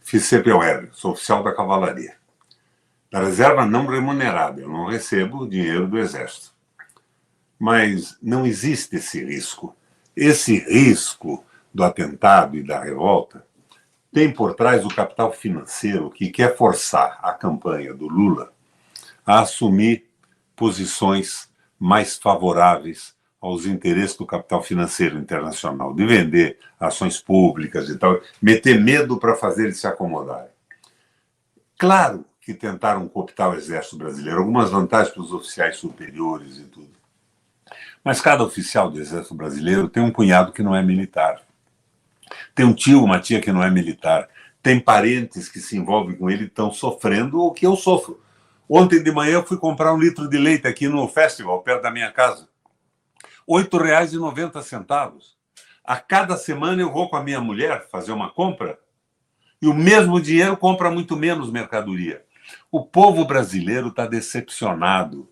Fiz CPOR, sou oficial da cavalaria. Da reserva não remunerada, eu não recebo dinheiro do Exército. Mas não existe esse risco. Esse risco do atentado e da revolta tem por trás o capital financeiro que quer forçar a campanha do Lula a assumir posições mais favoráveis aos interesses do capital financeiro internacional, de vender ações públicas e tal, meter medo para fazer eles se acomodarem. Claro que tentaram cooptar o Exército Brasileiro, algumas vantagens para os oficiais superiores e tudo. Mas cada oficial do Exército Brasileiro tem um cunhado que não é militar. Tem um tio, uma tia que não é militar. Tem parentes que se envolvem com ele e estão sofrendo o que eu sofro. Ontem de manhã eu fui comprar 1 litro de leite aqui no festival, perto da minha casa. R$ 8,90. A cada semana eu vou com a minha mulher fazer uma compra e o mesmo dinheiro compra muito menos mercadoria. O povo brasileiro está decepcionado.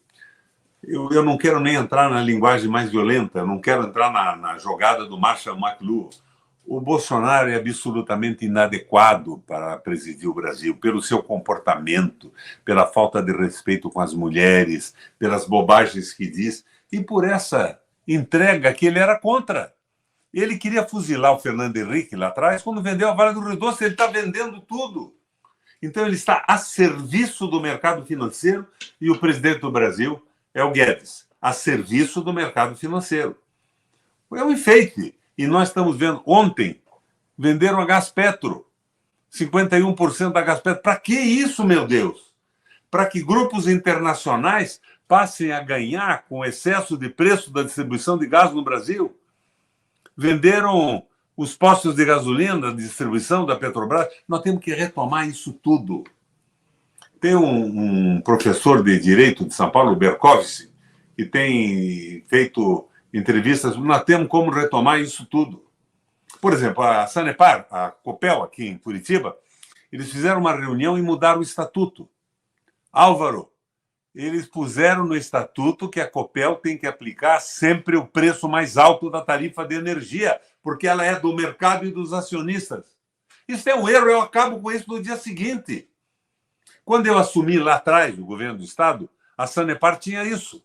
Eu não quero nem entrar na linguagem mais violenta, eu não quero entrar na jogada do Marshall McLuhan. O Bolsonaro é absolutamente inadequado para presidir o Brasil, pelo seu comportamento, pela falta de respeito com as mulheres, pelas bobagens que diz, e por essa entrega que ele era contra. Ele queria fuzilar o Fernando Henrique lá atrás, quando vendeu a Vale do Rio Doce, ele está vendendo tudo. Então ele está a serviço do mercado financeiro e o presidente do Brasil é o Guedes, a serviço do mercado financeiro. É um enfeite. E nós estamos vendo, ontem, venderam a Gaspetro, 51% da Gaspetro. Para que isso, meu Deus? Para que grupos internacionais passem a ganhar com o excesso de preço da distribuição de gás no Brasil? Venderam os postos de gasolina, de distribuição da Petrobras. Nós temos que retomar isso tudo. Tem um professor de Direito de São Paulo, Berkovitz, que tem feito entrevistas. Nós temos como retomar isso tudo. Por exemplo, a Sanepar, a Copel, aqui em Curitiba, eles fizeram uma reunião e mudaram o estatuto. Álvaro, eles puseram no estatuto que a Copel tem que aplicar sempre o preço mais alto da tarifa de energia, porque ela é do mercado e dos acionistas. Isso é um erro, eu acabo com isso no dia seguinte. Quando eu assumi lá atrás o governo do Estado, a Sanepar tinha isso.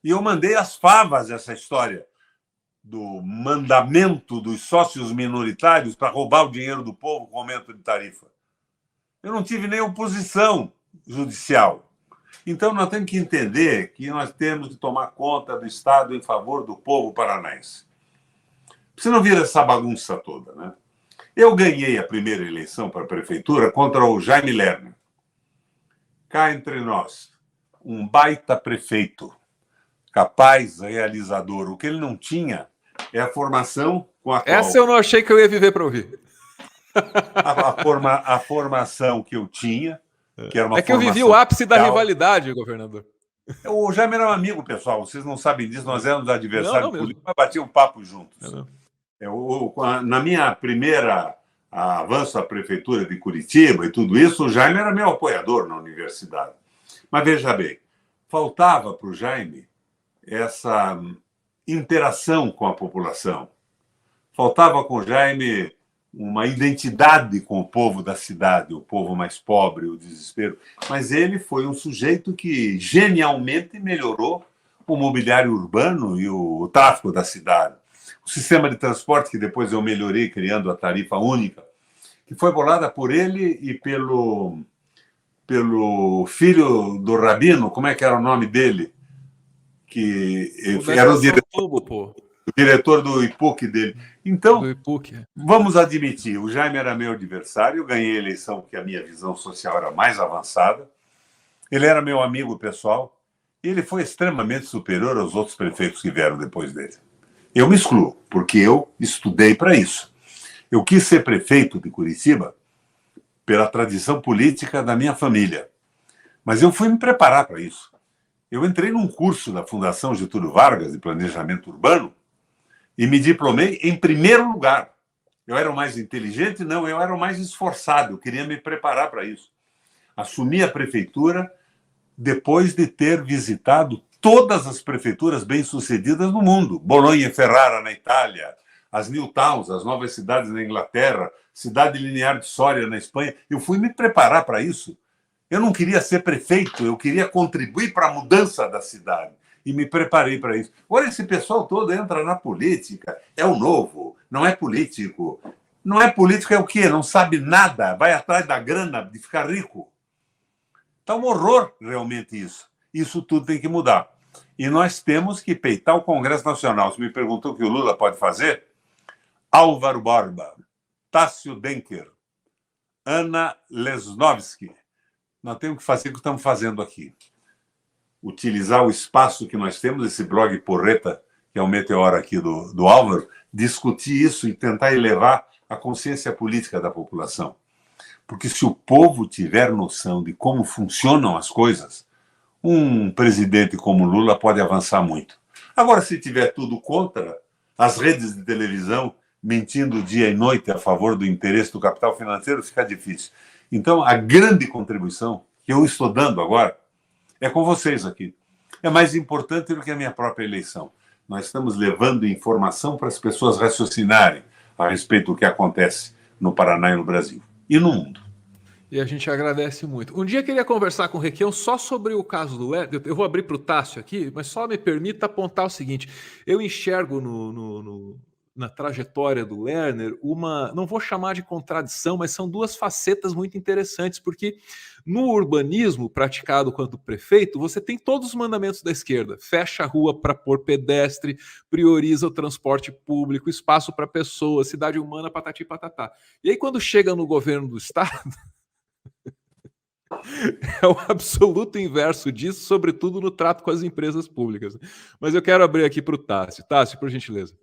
E eu mandei as favas essa história do mandamento dos sócios minoritários para roubar o dinheiro do povo com aumento de tarifa. Eu não tive nem oposição judicial. Então, nós temos que entender que nós temos que tomar conta do Estado em favor do povo paranaense. Você não vira essa bagunça toda, né? Eu ganhei a primeira eleição para a prefeitura contra o Jaime Lerner. Cá entre nós, um baita prefeito, capaz, realizador. O que ele não tinha é a formação com a qual... Essa eu não achei que eu ia viver para ouvir. A formação que eu tinha, que era uma que eu vivi o ápice da rivalidade, governador. O Jaime era um amigo, pessoal. Vocês não sabem disso, nós éramos adversários políticos, mas batíamos papo juntos. Na minha primeira avanço à prefeitura de Curitiba e tudo isso, o Jaime era meu apoiador na universidade. Mas veja bem, faltava para o Jaime essa interação com a população. Faltava com o Jaime uma identidade com o povo da cidade, o povo mais pobre, o desespero. Mas ele foi um sujeito que genialmente melhorou o mobiliário urbano e o tráfego da cidade. O sistema de transporte, que depois eu melhorei criando a tarifa única, que foi bolada por ele e pelo filho do Rabino, como é que era o nome dele? Que era o diretor do IPUC dele. Então, vamos admitir, o Jaime era meu adversário, eu ganhei a eleição porque a minha visão social era mais avançada, ele era meu amigo pessoal, e ele foi extremamente superior aos outros prefeitos que vieram depois dele. Eu me excluo, porque eu estudei para isso. Eu quis ser prefeito de Curitiba pela tradição política da minha família, mas eu fui me preparar para isso. Eu entrei num curso da Fundação Getúlio Vargas de Planejamento Urbano e me diplomei em primeiro lugar. Eu era o mais inteligente? Não, eu era o mais esforçado, eu queria me preparar para isso. Assumi a prefeitura depois de ter visitado todas as prefeituras bem-sucedidas no mundo. Bolonha e Ferrara, na Itália, as New Towns, as novas cidades na Inglaterra, cidade linear de Soria, na Espanha. Eu fui me preparar para isso. Eu não queria ser prefeito, eu queria contribuir para a mudança da cidade. E me preparei para isso. Agora, esse pessoal todo entra na política, é o novo, não é político. Não é político é o quê? Não sabe nada, vai atrás da grana de ficar rico. Está um horror, realmente, isso. Isso tudo tem que mudar. E nós temos que peitar o Congresso Nacional. Você me perguntou o que o Lula pode fazer? Álvaro Borba, Tássio Denker, Ana Lesnovski. Nós temos que fazer o que estamos fazendo aqui. Utilizar o espaço que nós temos, esse blog Porreta, que é o meteoro aqui do Álvaro, discutir isso e tentar elevar a consciência política da população. Porque se o povo tiver noção de como funcionam as coisas, um presidente como Lula pode avançar muito. Agora, se tiver tudo contra, as redes de televisão mentindo dia e noite a favor do interesse do capital financeiro, fica difícil. Então, a grande contribuição que eu estou dando agora é com vocês aqui. É mais importante do que a minha própria eleição. Nós estamos levando informação para as pessoas raciocinarem a respeito do que acontece no Paraná e no Brasil. E no mundo. E a gente agradece muito. Um dia eu queria conversar com o Requião só sobre o caso do Lerner. Eu vou abrir para o Tássio aqui, mas só me permita apontar o seguinte. Eu enxergo na trajetória do Lerner uma, não vou chamar de contradição, mas são duas facetas muito interessantes, porque no urbanismo praticado quanto prefeito, você tem todos os mandamentos da esquerda. Fecha a rua para pôr pedestre, prioriza o transporte público, espaço para pessoas, cidade humana, patati patatá. E aí quando chega no governo do estado, é o absoluto inverso disso, sobretudo no trato com as empresas públicas. Mas eu quero abrir aqui para o Tássio. Tássio, por gentileza.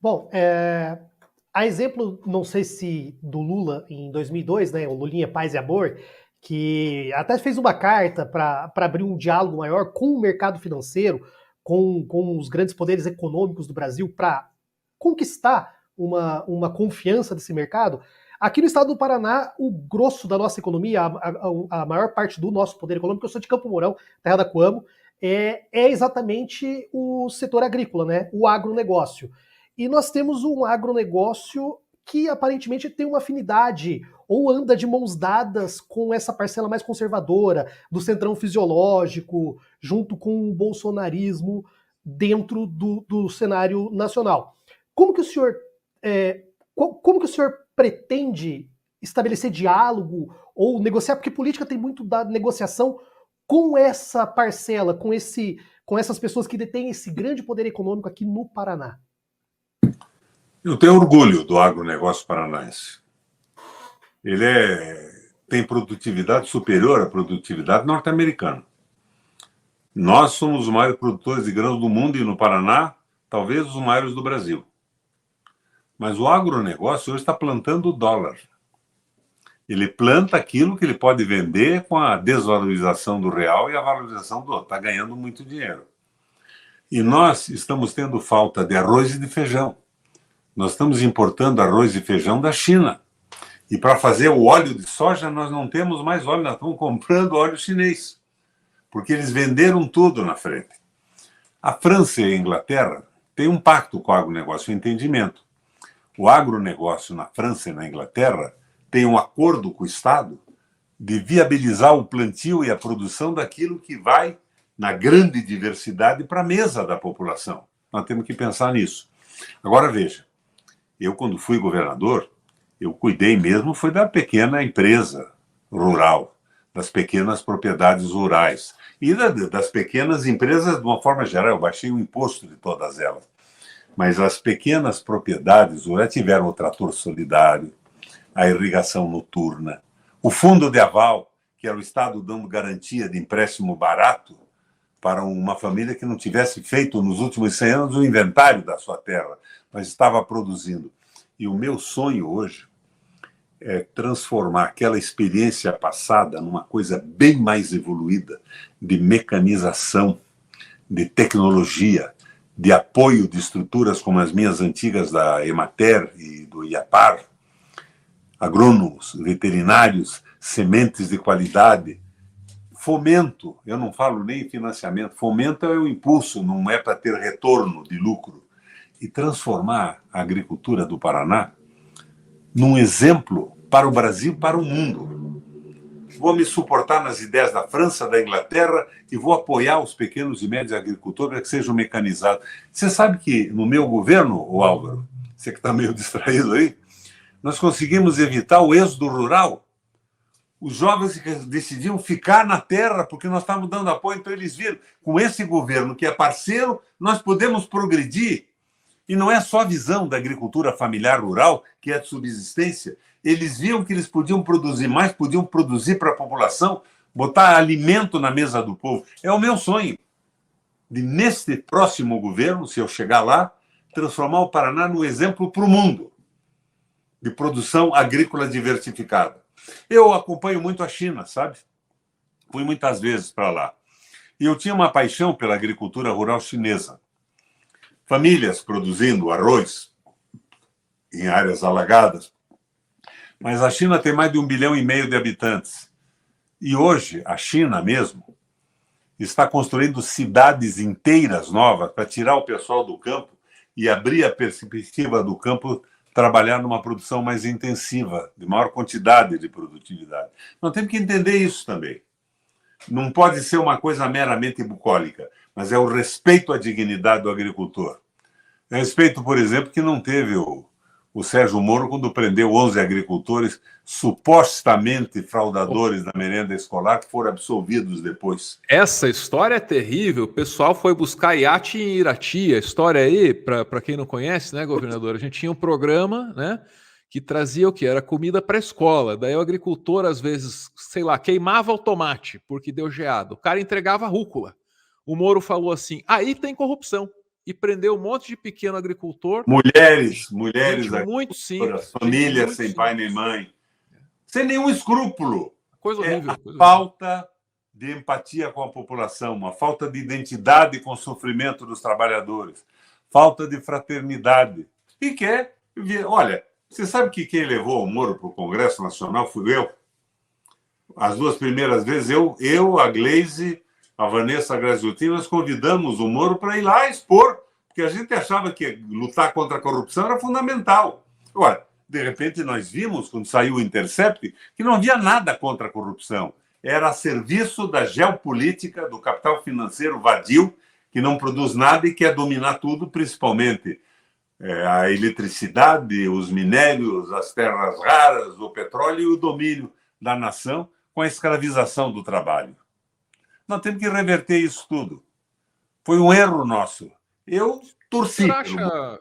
Bom, a exemplo, não sei se do Lula em 2002, né, o Lulinha Paz e Amor, que até fez uma carta para abrir um diálogo maior com o mercado financeiro, com os grandes poderes econômicos do Brasil, para conquistar uma confiança desse mercado. Aqui no estado do Paraná, o grosso da nossa economia, a maior parte do nosso poder econômico, eu sou de Campo Mourão, terra da Coamo, é exatamente o setor agrícola, né, o agronegócio. E nós temos um agronegócio que aparentemente tem uma afinidade ou anda de mãos dadas com essa parcela mais conservadora do centrão fisiológico, junto com o bolsonarismo dentro do cenário nacional. Como que o senhor pretende estabelecer diálogo ou negociar? Porque política tem muito da negociação com essa parcela, com essas pessoas que detêm esse grande poder econômico aqui no Paraná. Eu tenho orgulho do agronegócio paranaense. Ele tem produtividade superior à produtividade norte-americana. Nós somos os maiores produtores de grãos do mundo e no Paraná, talvez os maiores do Brasil. Mas o agronegócio hoje está plantando o dólar. Ele planta aquilo que ele pode vender com a desvalorização do real e a valorização do outro. Está ganhando muito dinheiro. E nós estamos tendo falta de arroz e de feijão. Nós estamos importando arroz e feijão da China. E para fazer o óleo de soja, nós não temos mais óleo, nós estamos comprando óleo chinês. Porque eles venderam tudo na frente. A França e a Inglaterra têm um pacto com o agronegócio, um entendimento. O agronegócio na França e na Inglaterra tem um acordo com o Estado de viabilizar o plantio e a produção daquilo que vai, na grande diversidade, para a mesa da população. Nós temos que pensar nisso. Agora, veja. Eu, quando fui governador, eu cuidei mesmo, foi da pequena empresa rural, das pequenas propriedades rurais e das pequenas empresas de uma forma geral. Eu baixei o imposto de todas elas. Mas as pequenas propriedades rurais tiveram o trator solidário, a irrigação noturna, o fundo de aval, que era o Estado dando garantia de empréstimo barato para uma família que não tivesse feito nos últimos 100 anos o inventário da sua terra, mas estava produzindo. E o meu sonho hoje é transformar aquela experiência passada numa coisa bem mais evoluída, de mecanização, de tecnologia, de apoio de estruturas como as minhas antigas da Emater e do IAPAR, agrônomos, veterinários, sementes de qualidade, fomento, eu não falo nem financiamento, fomento é o impulso, não é para ter retorno de lucro, e transformar a agricultura do Paraná num exemplo para o Brasil e para o mundo. Vou me suportar nas ideias da França, da Inglaterra, e vou apoiar os pequenos e médios agricultores para que sejam mecanizados. Você sabe que no meu governo, ô Álvaro, você que está meio distraído aí, nós conseguimos evitar o êxodo rural. Os jovens decidiam ficar na terra porque nós estávamos dando apoio, então eles viram, com esse governo que é parceiro, nós podemos progredir. E não é só a visão da agricultura familiar rural, que é de subsistência. Eles viam que eles podiam produzir mais, podiam produzir para a população, botar alimento na mesa do povo. É o meu sonho de, neste próximo governo, se eu chegar lá, transformar o Paraná num exemplo para o mundo de produção agrícola diversificada. Eu acompanho muito a China, sabe? Fui muitas vezes para lá. E eu tinha uma paixão pela agricultura rural chinesa. Famílias produzindo arroz em áreas alagadas. Mas a China tem mais de 1,5 bilhão de habitantes. E hoje, a China mesmo está construindo cidades inteiras novas para tirar o pessoal do campo e abrir a perspectiva do campo trabalhar numa produção mais intensiva, de maior quantidade de produtividade. Nós temos que entender isso também. Não pode ser uma coisa meramente bucólica, mas é o respeito à dignidade do agricultor. É respeito, por exemplo, que não teve o Sérgio Moro quando prendeu 11 agricultores supostamente fraudadores da merenda escolar que foram absolvidos depois. Essa história é terrível. O pessoal foi buscar iate em Irati. A história aí, para quem não conhece, né, governador? A gente tinha um programa, né, que trazia o quê? Era comida para a escola. Daí o agricultor, às vezes, sei lá, queimava o tomate porque deu geado. O cara entregava rúcula. O Moro falou assim, aí tem corrupção. E prendeu um monte de pequeno agricultor. Mulheres muito simples, famílias sem pai nem mãe, sem nenhum escrúpulo. Coisa horrível. A falta de empatia com a população, uma falta de identidade com o sofrimento dos trabalhadores, falta de fraternidade. E quer ver. Olha, você sabe que quem levou o Moro para o Congresso Nacional fui eu? As 2 primeiras vezes, eu a Gleisi, a Vanessa Graziutin, nós convidamos o Moro para ir lá expor, porque a gente achava que lutar contra a corrupção era fundamental. Agora, de repente, nós vimos, quando saiu o Intercept, que não havia nada contra a corrupção. Era a serviço da geopolítica, do capital financeiro vadio, que não produz nada e quer dominar tudo, principalmente a eletricidade, os minérios, as terras raras, o petróleo e o domínio da nação com a escravização do trabalho. Nós temos que reverter isso tudo. Foi um erro nosso. Eu torci. Você acha...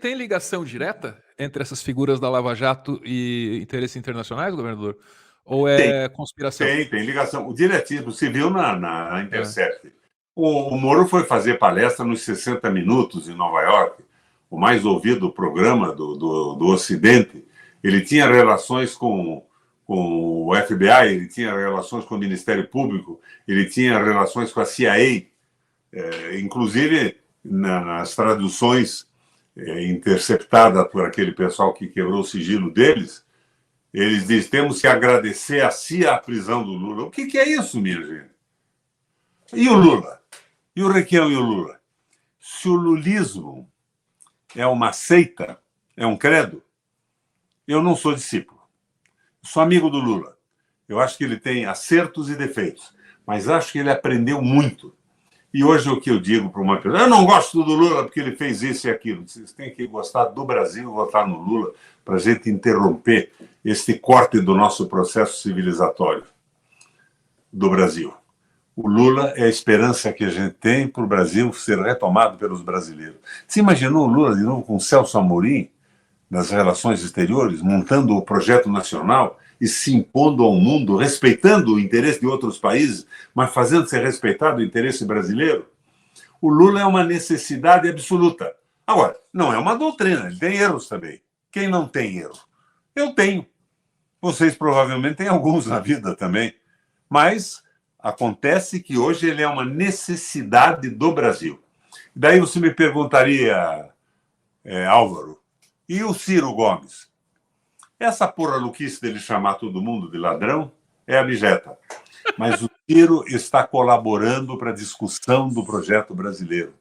Tem ligação direta entre essas figuras da Lava Jato e interesses internacionais, governador? Ou é conspiração? Tem ligação. O diretismo se viu na Intercept. O Moro foi fazer palestra nos 60 Minutos em Nova York, o mais ouvido programa do Ocidente. Ele tinha relações com o FBI, ele tinha relações com o Ministério Público, ele tinha relações com a CIA, inclusive nas traduções interceptadas por aquele pessoal que quebrou o sigilo deles, eles dizem, temos que agradecer a CIA a prisão do Lula. O que é isso, minha gente? E o Lula? E o Requião e o Lula? Se o lulismo é uma seita, é um credo, eu não sou discípulo. Sou amigo do Lula. Eu acho que ele tem acertos e defeitos, mas acho que ele aprendeu muito. E hoje o que eu digo para uma pessoa, eu não gosto do Lula porque ele fez isso e aquilo. Vocês têm que gostar do Brasil e votar no Lula para a gente interromper este corte do nosso processo civilizatório do Brasil. O Lula é a esperança que a gente tem para o Brasil ser retomado pelos brasileiros. Você imaginou o Lula de novo com o Celso Amorim nas relações exteriores, montando o projeto nacional e se impondo ao mundo, respeitando o interesse de outros países, mas fazendo ser respeitado o interesse brasileiro? O Lula é uma necessidade absoluta. Agora, não é uma doutrina, ele tem erros também. Quem não tem erro? Eu tenho. Vocês provavelmente têm alguns na vida também. Mas acontece que hoje ele é uma necessidade do Brasil. Daí você me perguntaria, Álvaro, e o Ciro Gomes? Essa porra-luquice dele chamar todo mundo de ladrão é abjeta. Mas o Ciro está colaborando para a discussão do projeto brasileiro.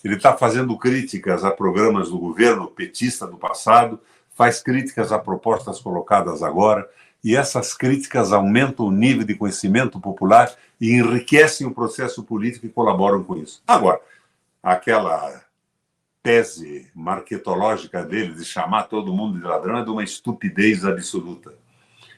Ele está fazendo críticas a programas do governo petista do passado, faz críticas a propostas colocadas agora, e essas críticas aumentam o nível de conhecimento popular e enriquecem o processo político e colaboram com isso. Agora, aquela tese marketológica dele de chamar todo mundo de ladrão é de uma estupidez absoluta.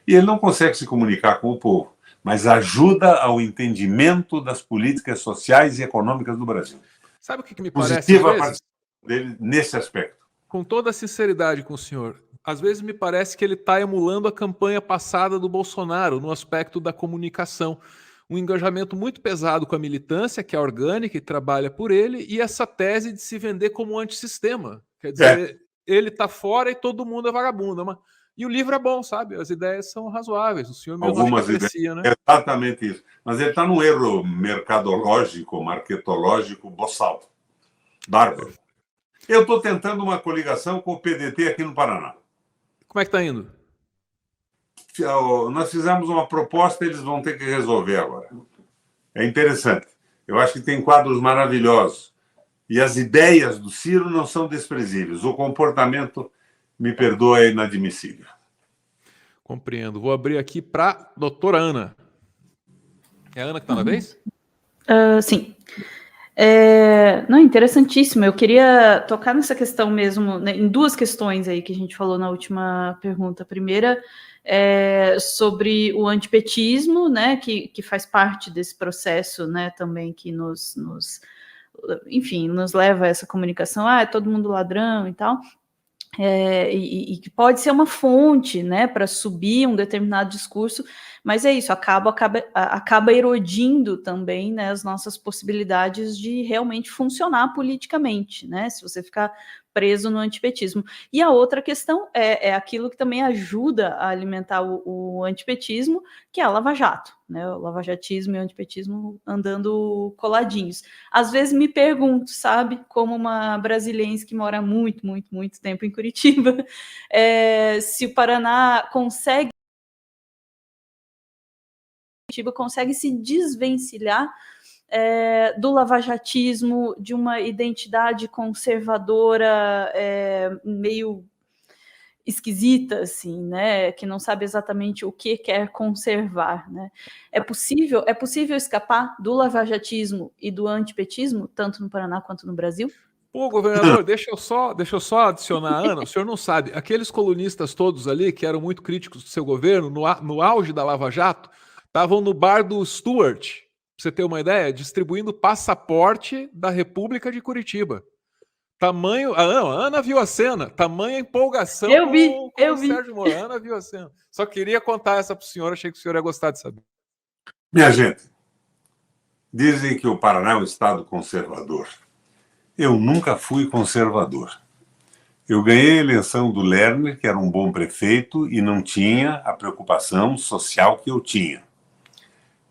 E ele não consegue se comunicar com o povo, mas ajuda ao entendimento das políticas sociais e econômicas do Brasil. Sabe o que me parece? Positiva a participação dele nesse aspecto. Com toda a sinceridade com o senhor, às vezes me parece que ele está emulando a campanha passada do Bolsonaro no aspecto da comunicação. Um engajamento muito pesado com a militância, que é orgânica e trabalha por ele, e essa tese de se vender como antissistema. Quer dizer, ele está fora e todo mundo é vagabundo. E o livro é bom, sabe? As ideias são razoáveis. O senhor mesmo Algumas aprecia, ideias, né? Exatamente isso. Mas ele está num erro mercadológico, marketológico, boçal. Bárbaro. Eu estou tentando uma coligação com o PDT aqui no Paraná. Como é que está indo? Nós fizemos uma proposta, eles vão ter que resolver agora. É interessante. Eu acho que tem quadros maravilhosos. E as ideias do Ciro não são desprezíveis. O comportamento, me perdoa, é inadmissível. Compreendo. Vou abrir aqui para a doutora Ana. É a Ana que está na vez? Sim. Não, interessantíssimo. Eu queria tocar nessa questão mesmo, né, em duas questões aí que a gente falou na última pergunta. A primeira é sobre o antipetismo, né, que faz parte desse processo, né, também que enfim, nos leva a essa comunicação, é todo mundo ladrão e tal. E que pode ser uma fonte, né, para subir um determinado discurso, mas é isso, acaba erodindo também, né, as nossas possibilidades de realmente funcionar politicamente, né, se você ficar preso no antipetismo. E a outra questão é aquilo que também ajuda a alimentar o antipetismo, que é a Lava Jato, né, o lavajatismo e o antipetismo andando coladinhos. Às vezes me pergunto, sabe, como uma brasiliense que mora muito, muito, muito tempo em Curitiba, se o Paraná consegue se desvencilhar do lavajatismo, de uma identidade conservadora meio esquisita, assim, né, que não sabe exatamente o que quer conservar, né? É possível escapar do lavajatismo e do antipetismo, tanto no Paraná quanto no Brasil? Pô, governador, deixa eu só adicionar, Ana, o senhor não sabe, aqueles colunistas todos ali que eram muito críticos do seu governo, no auge da Lava Jato, estavam no bar do Stuart, pra você ter uma ideia, distribuindo passaporte da República de Curitiba. Tamanho. A Ana viu a cena, tamanha empolgação eu vi. O Sérgio Moro. A Ana viu a cena. Só queria contar essa para o senhor, achei que o senhor ia gostar de saber. Minha gente, dizem que o Paraná é um estado conservador. Eu nunca fui conservador. Eu ganhei a eleição do Lerner, que era um bom prefeito, e não tinha a preocupação social que eu tinha.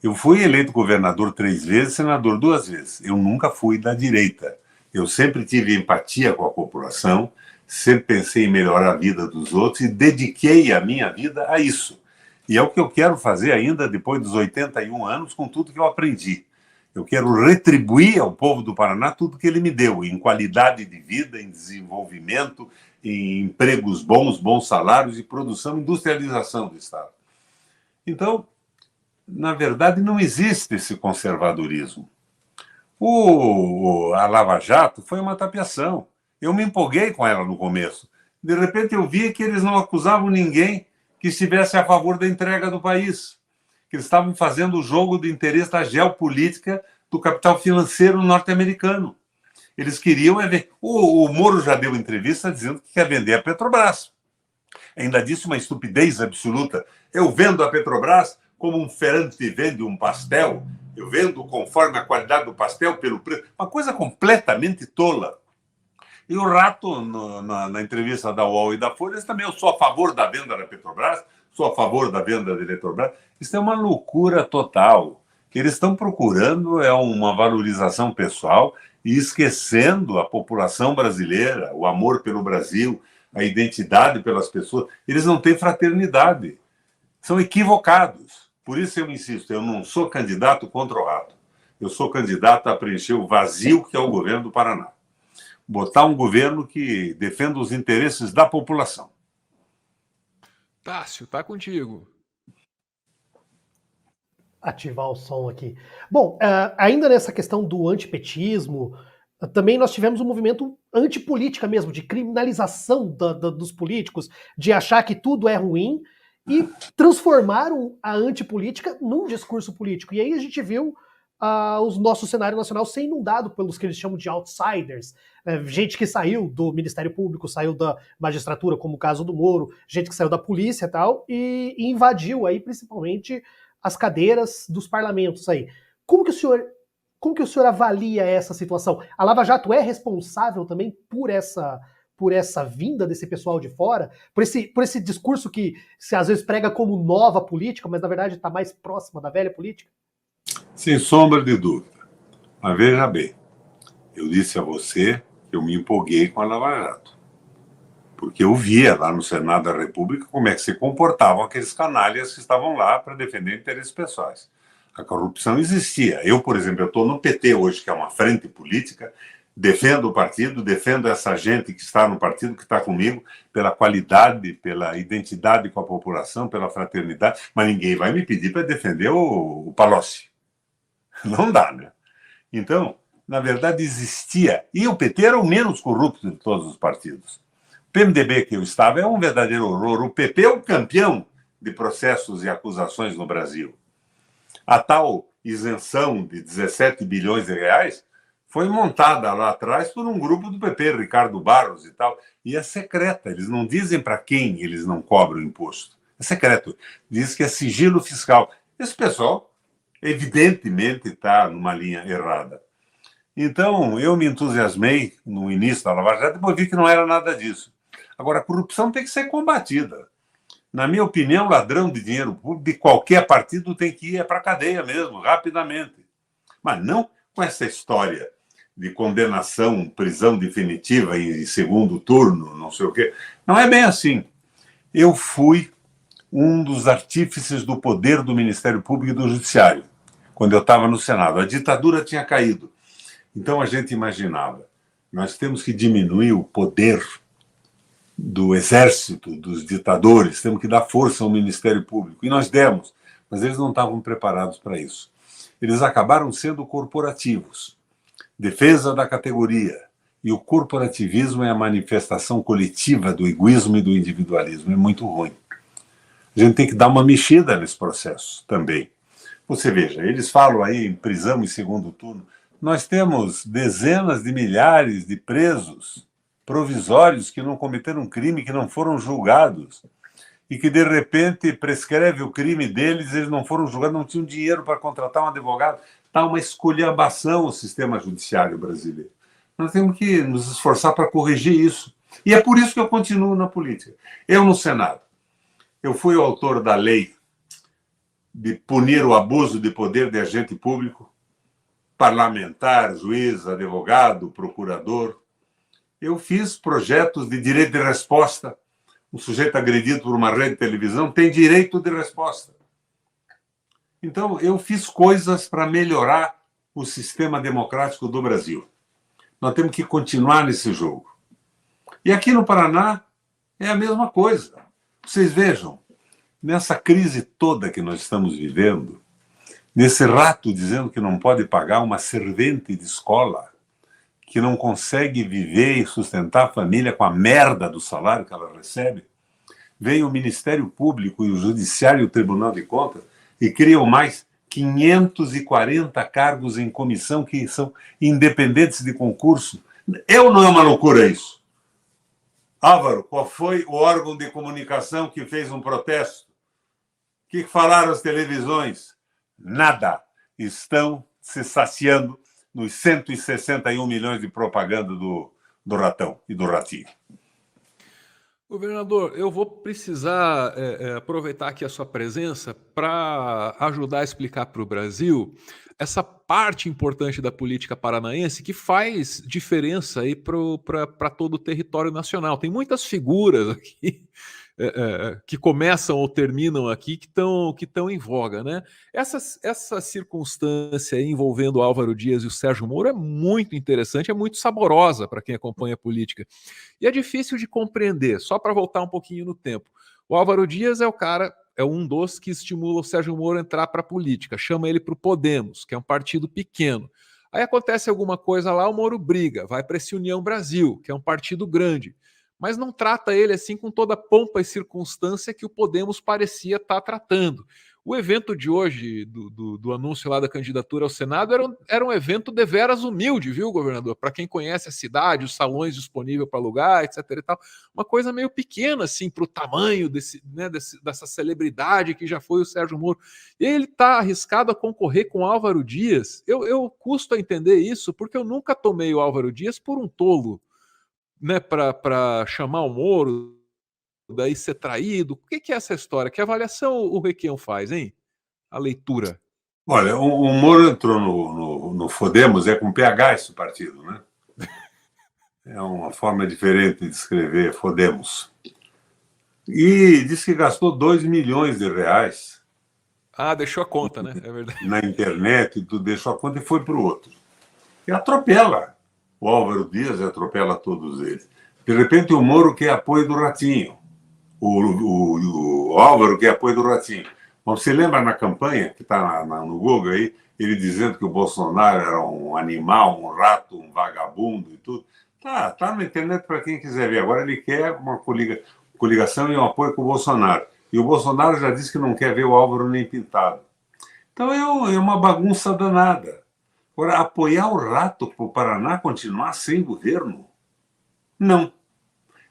Eu fui eleito governador 3 vezes, senador 2 vezes. Eu nunca fui da direita. Eu sempre tive empatia com a população, sempre pensei em melhorar a vida dos outros e dediquei a minha vida a isso. E é o que eu quero fazer ainda depois dos 81 anos com tudo que eu aprendi. Eu quero retribuir ao povo do Paraná tudo que ele me deu, em qualidade de vida, em desenvolvimento, em empregos bons, bons salários e produção, industrialização do Estado. Então, na verdade, não existe esse conservadorismo. A Lava Jato foi uma tapiação. Eu me empolguei com ela no começo. De repente eu vi que eles não acusavam ninguém que estivesse a favor da entrega do país, que eles estavam fazendo o jogo de interesse da geopolítica do capital financeiro norte-americano. Eles queriam... O Moro já deu entrevista dizendo que quer vender a Petrobras. Ainda disse uma estupidez absoluta. Eu vendo a Petrobras como um feirante vende um pastel, eu vendo conforme a qualidade do pastel pelo preço. Uma coisa completamente tola. E o Rato, na entrevista da UOL e da Folha, também eu sou a favor da venda da Petrobras, sou a favor da venda da Eletrobras. Isso é uma loucura total. O que eles estão procurando é uma valorização pessoal e esquecendo a população brasileira, o amor pelo Brasil, a identidade pelas pessoas. Eles não têm fraternidade. São equivocados. Por isso eu insisto, eu não sou candidato contra o rato. Eu sou candidato a preencher o vazio que é o governo do Paraná. Botar um governo que defenda os interesses da população. Tássio, tá contigo. Ativar o som aqui. Bom, ainda nessa questão do antipetismo, também nós tivemos um movimento antipolítica mesmo, de criminalização dos políticos, de achar que tudo é ruim, e transformaram a antipolítica num discurso político. E aí a gente viu o nosso cenário nacional ser inundado pelos que eles chamam de outsiders, gente que saiu do Ministério Público, saiu da magistratura, como o caso do Moro, gente que saiu da polícia e tal, e invadiu aí principalmente as cadeiras dos parlamentos aí. Como que o senhor avalia essa situação? A Lava Jato é responsável também por essa vinda desse pessoal de fora? Por esse discurso que se às vezes prega como nova política, mas na verdade está mais próxima da velha política? Sem sombra de dúvida. Mas veja bem, eu disse a você que eu me empolguei com a Lava Jato. Porque eu via lá no Senado da República como é que se comportavam aqueles canalhas que estavam lá para defender interesses pessoais. A corrupção existia. Eu, por exemplo, eu estou no PT hoje, que é uma frente política, defendo o partido, defendo essa gente que está no partido, que está comigo, pela qualidade, pela identidade com a população, pela fraternidade, mas ninguém vai me pedir para defender o Palocci. Não dá, né? Então, na verdade, existia. E o PT era o menos corrupto de todos os partidos. O PMDB que eu estava é um verdadeiro horror. O PP é o campeão de processos e acusações no Brasil. A tal isenção de 17 bilhões de reais foi montada lá atrás por um grupo do PP, Ricardo Barros e tal, e é secreta. Eles não dizem para quem eles não cobram imposto. É secreto. Diz que é sigilo fiscal. Esse pessoal, evidentemente, está numa linha errada. Então, eu me entusiasmei no início da Lava Jato, depois vi que não era nada disso. Agora, a corrupção tem que ser combatida. Na minha opinião, ladrão de dinheiro público de qualquer partido tem que ir para a cadeia mesmo, rapidamente. Mas não com essa história de condenação, prisão definitiva em segundo turno, não sei o quê. Não é bem assim. Eu fui um dos artífices do poder do Ministério Público e do Judiciário, quando eu estava no Senado. A ditadura tinha caído. Então a gente imaginava, nós temos que diminuir o poder do exército, dos ditadores, temos que dar força ao Ministério Público. E nós demos, mas eles não estavam preparados para isso. Eles acabaram sendo corporativos. Defesa da categoria. E o corporativismo é a manifestação coletiva do egoísmo e do individualismo. É muito ruim. A gente tem que dar uma mexida nesse processo também. Você veja, eles falam aí em prisão em segundo turno. Nós temos dezenas de milhares de presos provisórios que não cometeram crime, que não foram julgados, e que, de repente, prescreve o crime deles, eles não foram julgados, não tinham dinheiro para contratar um advogado. Está uma esculhambação o sistema judiciário brasileiro. Nós temos que nos esforçar para corrigir isso. E é por isso que eu continuo na política. Eu, no Senado, eu fui o autor da lei de punir o abuso de poder de agente público, parlamentar, juiz, advogado, procurador. Eu fiz projetos de direito de resposta. Um sujeito agredido por uma rede de televisão tem direito de resposta. Então, eu fiz coisas para melhorar o sistema democrático do Brasil. Nós temos que continuar nesse jogo. E aqui no Paraná é a mesma coisa. Vocês vejam, nessa crise toda que nós estamos vivendo, nesse rato dizendo que não pode pagar uma servente de escola, que não consegue viver e sustentar a família com a merda do salário que ela recebe, vem o Ministério Público e o Judiciário e o Tribunal de Contas e criam mais 540 cargos em comissão que são independentes de concurso. É ou não é uma loucura isso? Álvaro, qual foi o órgão de comunicação que fez um protesto? O que falaram as televisões? Nada. Estão se saciando nos 161 milhões de propaganda do ratão e do ratinho. Governador, eu vou precisar aproveitar aqui a sua presença para ajudar a explicar para o Brasil essa parte importante da política paranaense que faz diferença aí para todo o território nacional. Tem muitas figuras aqui que começam ou terminam aqui que estão em voga, né? Essa circunstância aí envolvendo o Álvaro Dias e o Sérgio Moro é muito interessante, é muito saborosa para quem acompanha a política. E é difícil de compreender, só para voltar um pouquinho no tempo. O Álvaro Dias é o cara, é um dos que estimula o Sérgio Moro a entrar para a política, chama ele para o Podemos, que é um partido pequeno. Aí acontece alguma coisa lá, o Moro briga, vai para esse União Brasil, que é um partido grande, mas não trata ele assim com toda a pompa e circunstância que o Podemos parecia estar tratando. O evento de hoje, do anúncio lá da candidatura ao Senado, era um evento deveras humilde, viu, governador? Para quem conhece a cidade, os salões disponíveis para alugar, etc. e tal. Uma coisa meio pequena, assim, para o tamanho dessa celebridade que já foi o Sérgio Moro. E ele está arriscado a concorrer com o Álvaro Dias. Eu custo a entender isso, porque eu nunca tomei o Álvaro Dias por um tolo, né, para chamar o Moro, daí ser traído. O que é essa história? Que avaliação o Requião faz, hein? A leitura. Olha, o Moro entrou no Podemos, é com PH esse partido, né? É uma forma diferente de escrever Podemos. E disse que gastou 2 milhões de reais. Ah, deixou a conta, né? É verdade. Na internet, tudo, deixou a conta e foi para o outro. E atropela. O Álvaro Dias atropela todos eles. De repente, o Moro quer apoio do Ratinho. O Álvaro quer apoio do Ratinho. Mas você lembra na campanha, que está no Google aí, ele dizendo que o Bolsonaro era um animal, um rato, um vagabundo e tudo. Tá na internet para quem quiser ver. Agora ele quer uma coligação e um apoio com o Bolsonaro. E o Bolsonaro já disse que não quer ver o Álvaro nem pintado. Então é uma bagunça danada. Agora, apoiar o rato para o Paraná continuar sem governo? Não.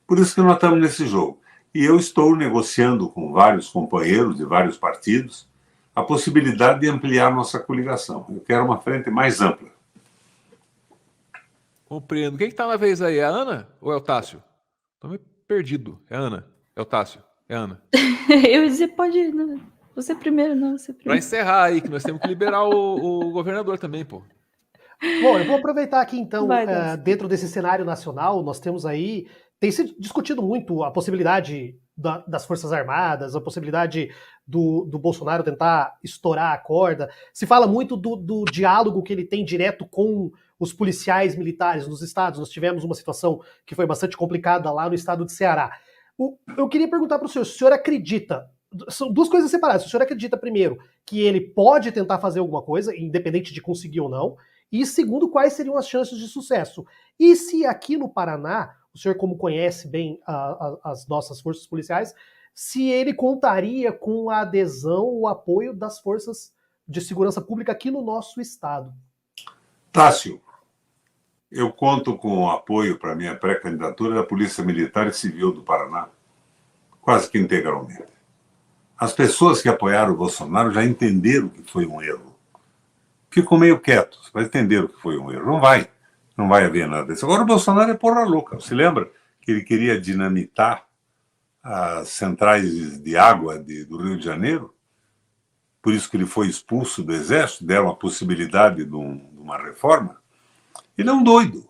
Por isso que nós estamos nesse jogo. E eu estou negociando com vários companheiros de vários partidos a possibilidade de ampliar nossa coligação. Eu quero uma frente mais ampla. Compreendo. Quem está na vez aí? É a Ana ou é o Tássio? Estou meio perdido. É a Ana? É o Tássio? É a Ana? Eu ia dizer, pode... Não. Você primeiro, não. Você Para primeiro. encerrar aí, que nós temos que liberar o governador também, pô. Bom, eu vou aproveitar aqui, então, Vai, Tássio. dentro desse cenário nacional, nós temos aí... Tem se discutido muito a possibilidade das Forças Armadas, a possibilidade do Bolsonaro tentar estourar a corda. Se fala muito do diálogo que ele tem direto com os policiais militares nos estados. Nós tivemos uma situação que foi bastante complicada lá no estado de Ceará. Eu queria perguntar para o senhor acredita... São duas coisas separadas. O senhor acredita, primeiro, que ele pode tentar fazer alguma coisa, independente de conseguir ou não? E, segundo, quais seriam as chances de sucesso? E se aqui no Paraná, o senhor como conhece bem as nossas forças policiais, se ele contaria com a adesão, o apoio das forças de segurança pública aqui no nosso estado? Tássio, eu conto com o apoio para a minha pré-candidatura da Polícia Militar e Civil do Paraná, quase que integralmente. As pessoas que apoiaram o Bolsonaro já entenderam que foi um erro. Ficam meio quietos, mas entenderam que foi um erro. Não vai haver nada disso. Agora o Bolsonaro é porra louca. Você lembra que ele queria dinamitar as centrais de água do Rio de Janeiro? Por isso que ele foi expulso do Exército, deram a possibilidade de uma reforma. Ele é um doido.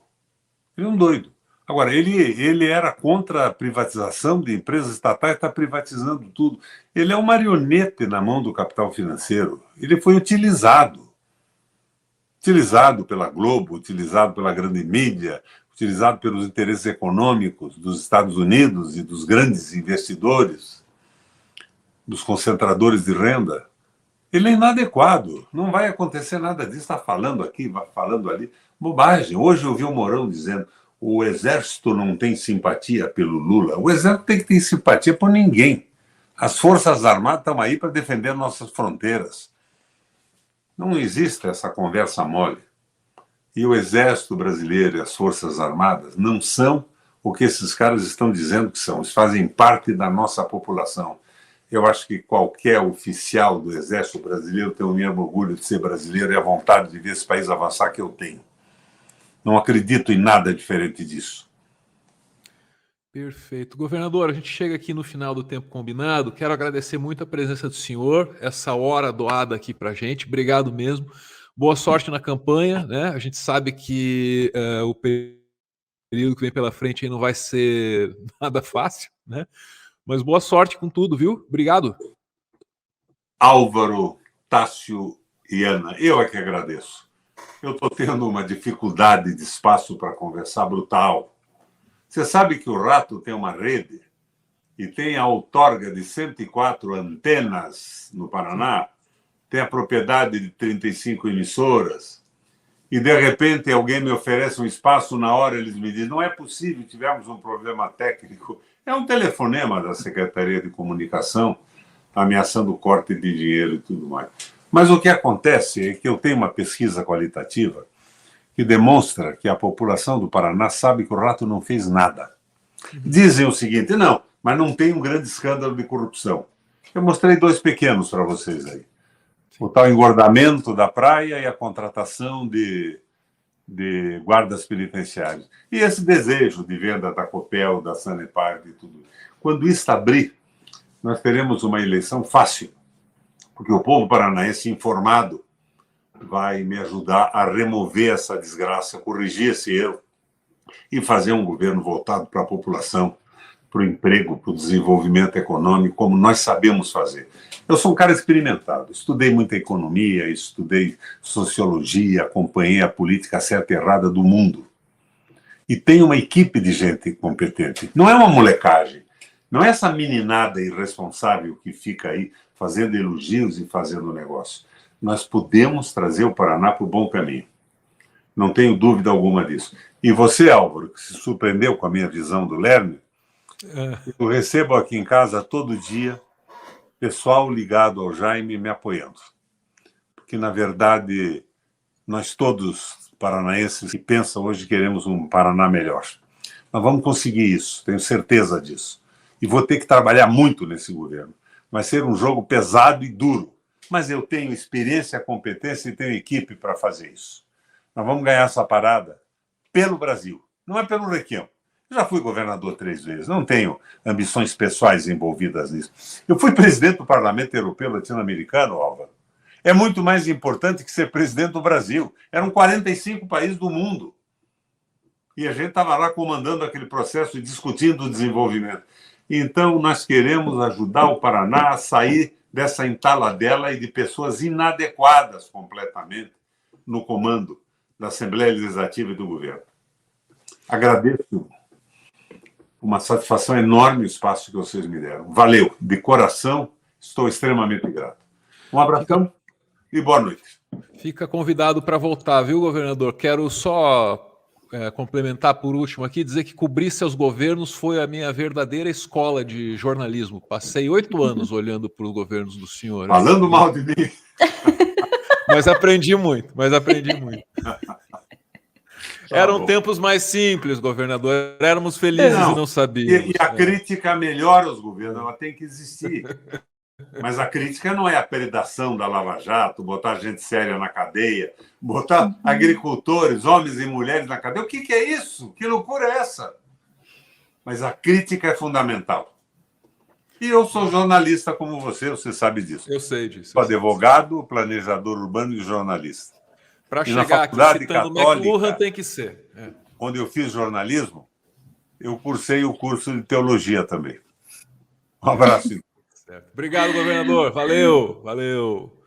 Ele é um doido. Agora, ele era contra a privatização de empresas estatais, está privatizando tudo. Ele é um marionete na mão do capital financeiro. Ele foi utilizado pela Globo, utilizado pela grande mídia, utilizado pelos interesses econômicos dos Estados Unidos e dos grandes investidores, dos concentradores de renda. Ele é inadequado, não vai acontecer nada disso, está falando aqui, vai falando ali. Bobagem. Hoje eu vi o Mourão dizendo o Exército não tem simpatia pelo Lula. O Exército tem que ter simpatia por ninguém. As Forças Armadas estão aí para defender nossas fronteiras. Não existe essa conversa mole. E o Exército Brasileiro e as Forças Armadas não são o que esses caras estão dizendo que são. Eles fazem parte da nossa população. Eu acho que qualquer oficial do Exército Brasileiro tem o mesmo orgulho de ser brasileiro e a vontade de ver esse país avançar que eu tenho. Não acredito em nada diferente disso. Perfeito. Governador, a gente chega aqui no final do tempo combinado. Quero agradecer muito a presença do senhor, essa hora doada aqui para a gente. Obrigado mesmo. Boa sorte na campanha, né? A gente sabe que o período que vem pela frente aí não vai ser nada fácil, né? Mas boa sorte com tudo, viu? Obrigado. Álvaro, Tássio e Ana, eu é que agradeço. Eu estou tendo uma dificuldade de espaço para conversar brutal. Você sabe que o Rato tem uma rede e tem a outorga de 104 antenas no Paraná, tem a propriedade de 35 emissoras, e de repente alguém me oferece um espaço, na hora eles me dizem, não é possível, tivemos um problema técnico. É um telefonema da Secretaria de Comunicação ameaçando corte de dinheiro e tudo mais. Mas o que acontece é que eu tenho uma pesquisa qualitativa que demonstra que a população do Paraná sabe que o Rato não fez nada. Dizem o seguinte, não, mas não tem um grande escândalo de corrupção. Eu mostrei 2 pequenos para vocês aí. O tal engordamento da praia e a contratação de guardas penitenciários. E esse desejo de venda da Copel, da Sanepar e tudo. Quando isso abrir, nós teremos uma eleição fácil, porque o povo paranaense informado vai me ajudar a remover essa desgraça, corrigir esse erro e fazer um governo voltado para a população, para o emprego, para o desenvolvimento econômico, como nós sabemos fazer. Eu sou um cara experimentado, estudei muita economia, estudei sociologia, acompanhei a política certa e errada do mundo. E tenho uma equipe de gente competente. Não é uma molecagem, não é essa meninada irresponsável que fica aí fazendo elogios e fazendo negócio. Nós podemos trazer o Paraná para o bom caminho. Não tenho dúvida alguma disso. E você, Álvaro, que se surpreendeu com a minha visão do Lerner, eu recebo aqui em casa todo dia pessoal ligado ao Jaime me apoiando. Porque, na verdade, nós todos paranaenses que pensam hoje queremos um Paraná melhor. Nós vamos conseguir isso, tenho certeza disso. E vou ter que trabalhar muito nesse governo. Vai ser um jogo pesado e duro. Mas eu tenho experiência, competência e tenho equipe para fazer isso. Nós vamos ganhar essa parada pelo Brasil, não é pelo Requião. Eu já fui governador 3 vezes, não tenho ambições pessoais envolvidas nisso. Eu fui presidente do Parlamento Europeu Latino-Americano, Álvaro. É muito mais importante que ser presidente do Brasil. Eram 45 países do mundo. E a gente estava lá comandando aquele processo e discutindo o desenvolvimento. Então, nós queremos ajudar o Paraná a sair dessa entaladela e de pessoas inadequadas completamente no comando da Assembleia Legislativa e do governo. Agradeço, uma satisfação enorme o espaço que vocês me deram. Valeu, de coração, estou extremamente grato. Um abração e boa noite. Fica convidado para voltar, viu, governador? Quero só complementar por último aqui, dizer que cobrir seus governos foi a minha verdadeira escola de jornalismo. Passei 8 anos olhando para os governos do senhor. Falando mal de mim. Mas aprendi muito, Eram tempos mais simples, governador. Éramos felizes e não sabíamos. E a crítica melhora os governos, ela tem que existir. Mas a crítica não é a predação da Lava Jato, botar gente séria na cadeia, botar agricultores, homens e mulheres na cadeia. O que é isso? Que loucura é essa? Mas a crítica é fundamental. E eu sou jornalista como você sabe disso. Eu sei disso. Sou advogado, planejador urbano e jornalista. Para chegar aqui citando McLuhan tem que ser. Onde eu fiz jornalismo, eu cursei o curso de teologia também. Um abraço. Obrigado, governador. Valeu.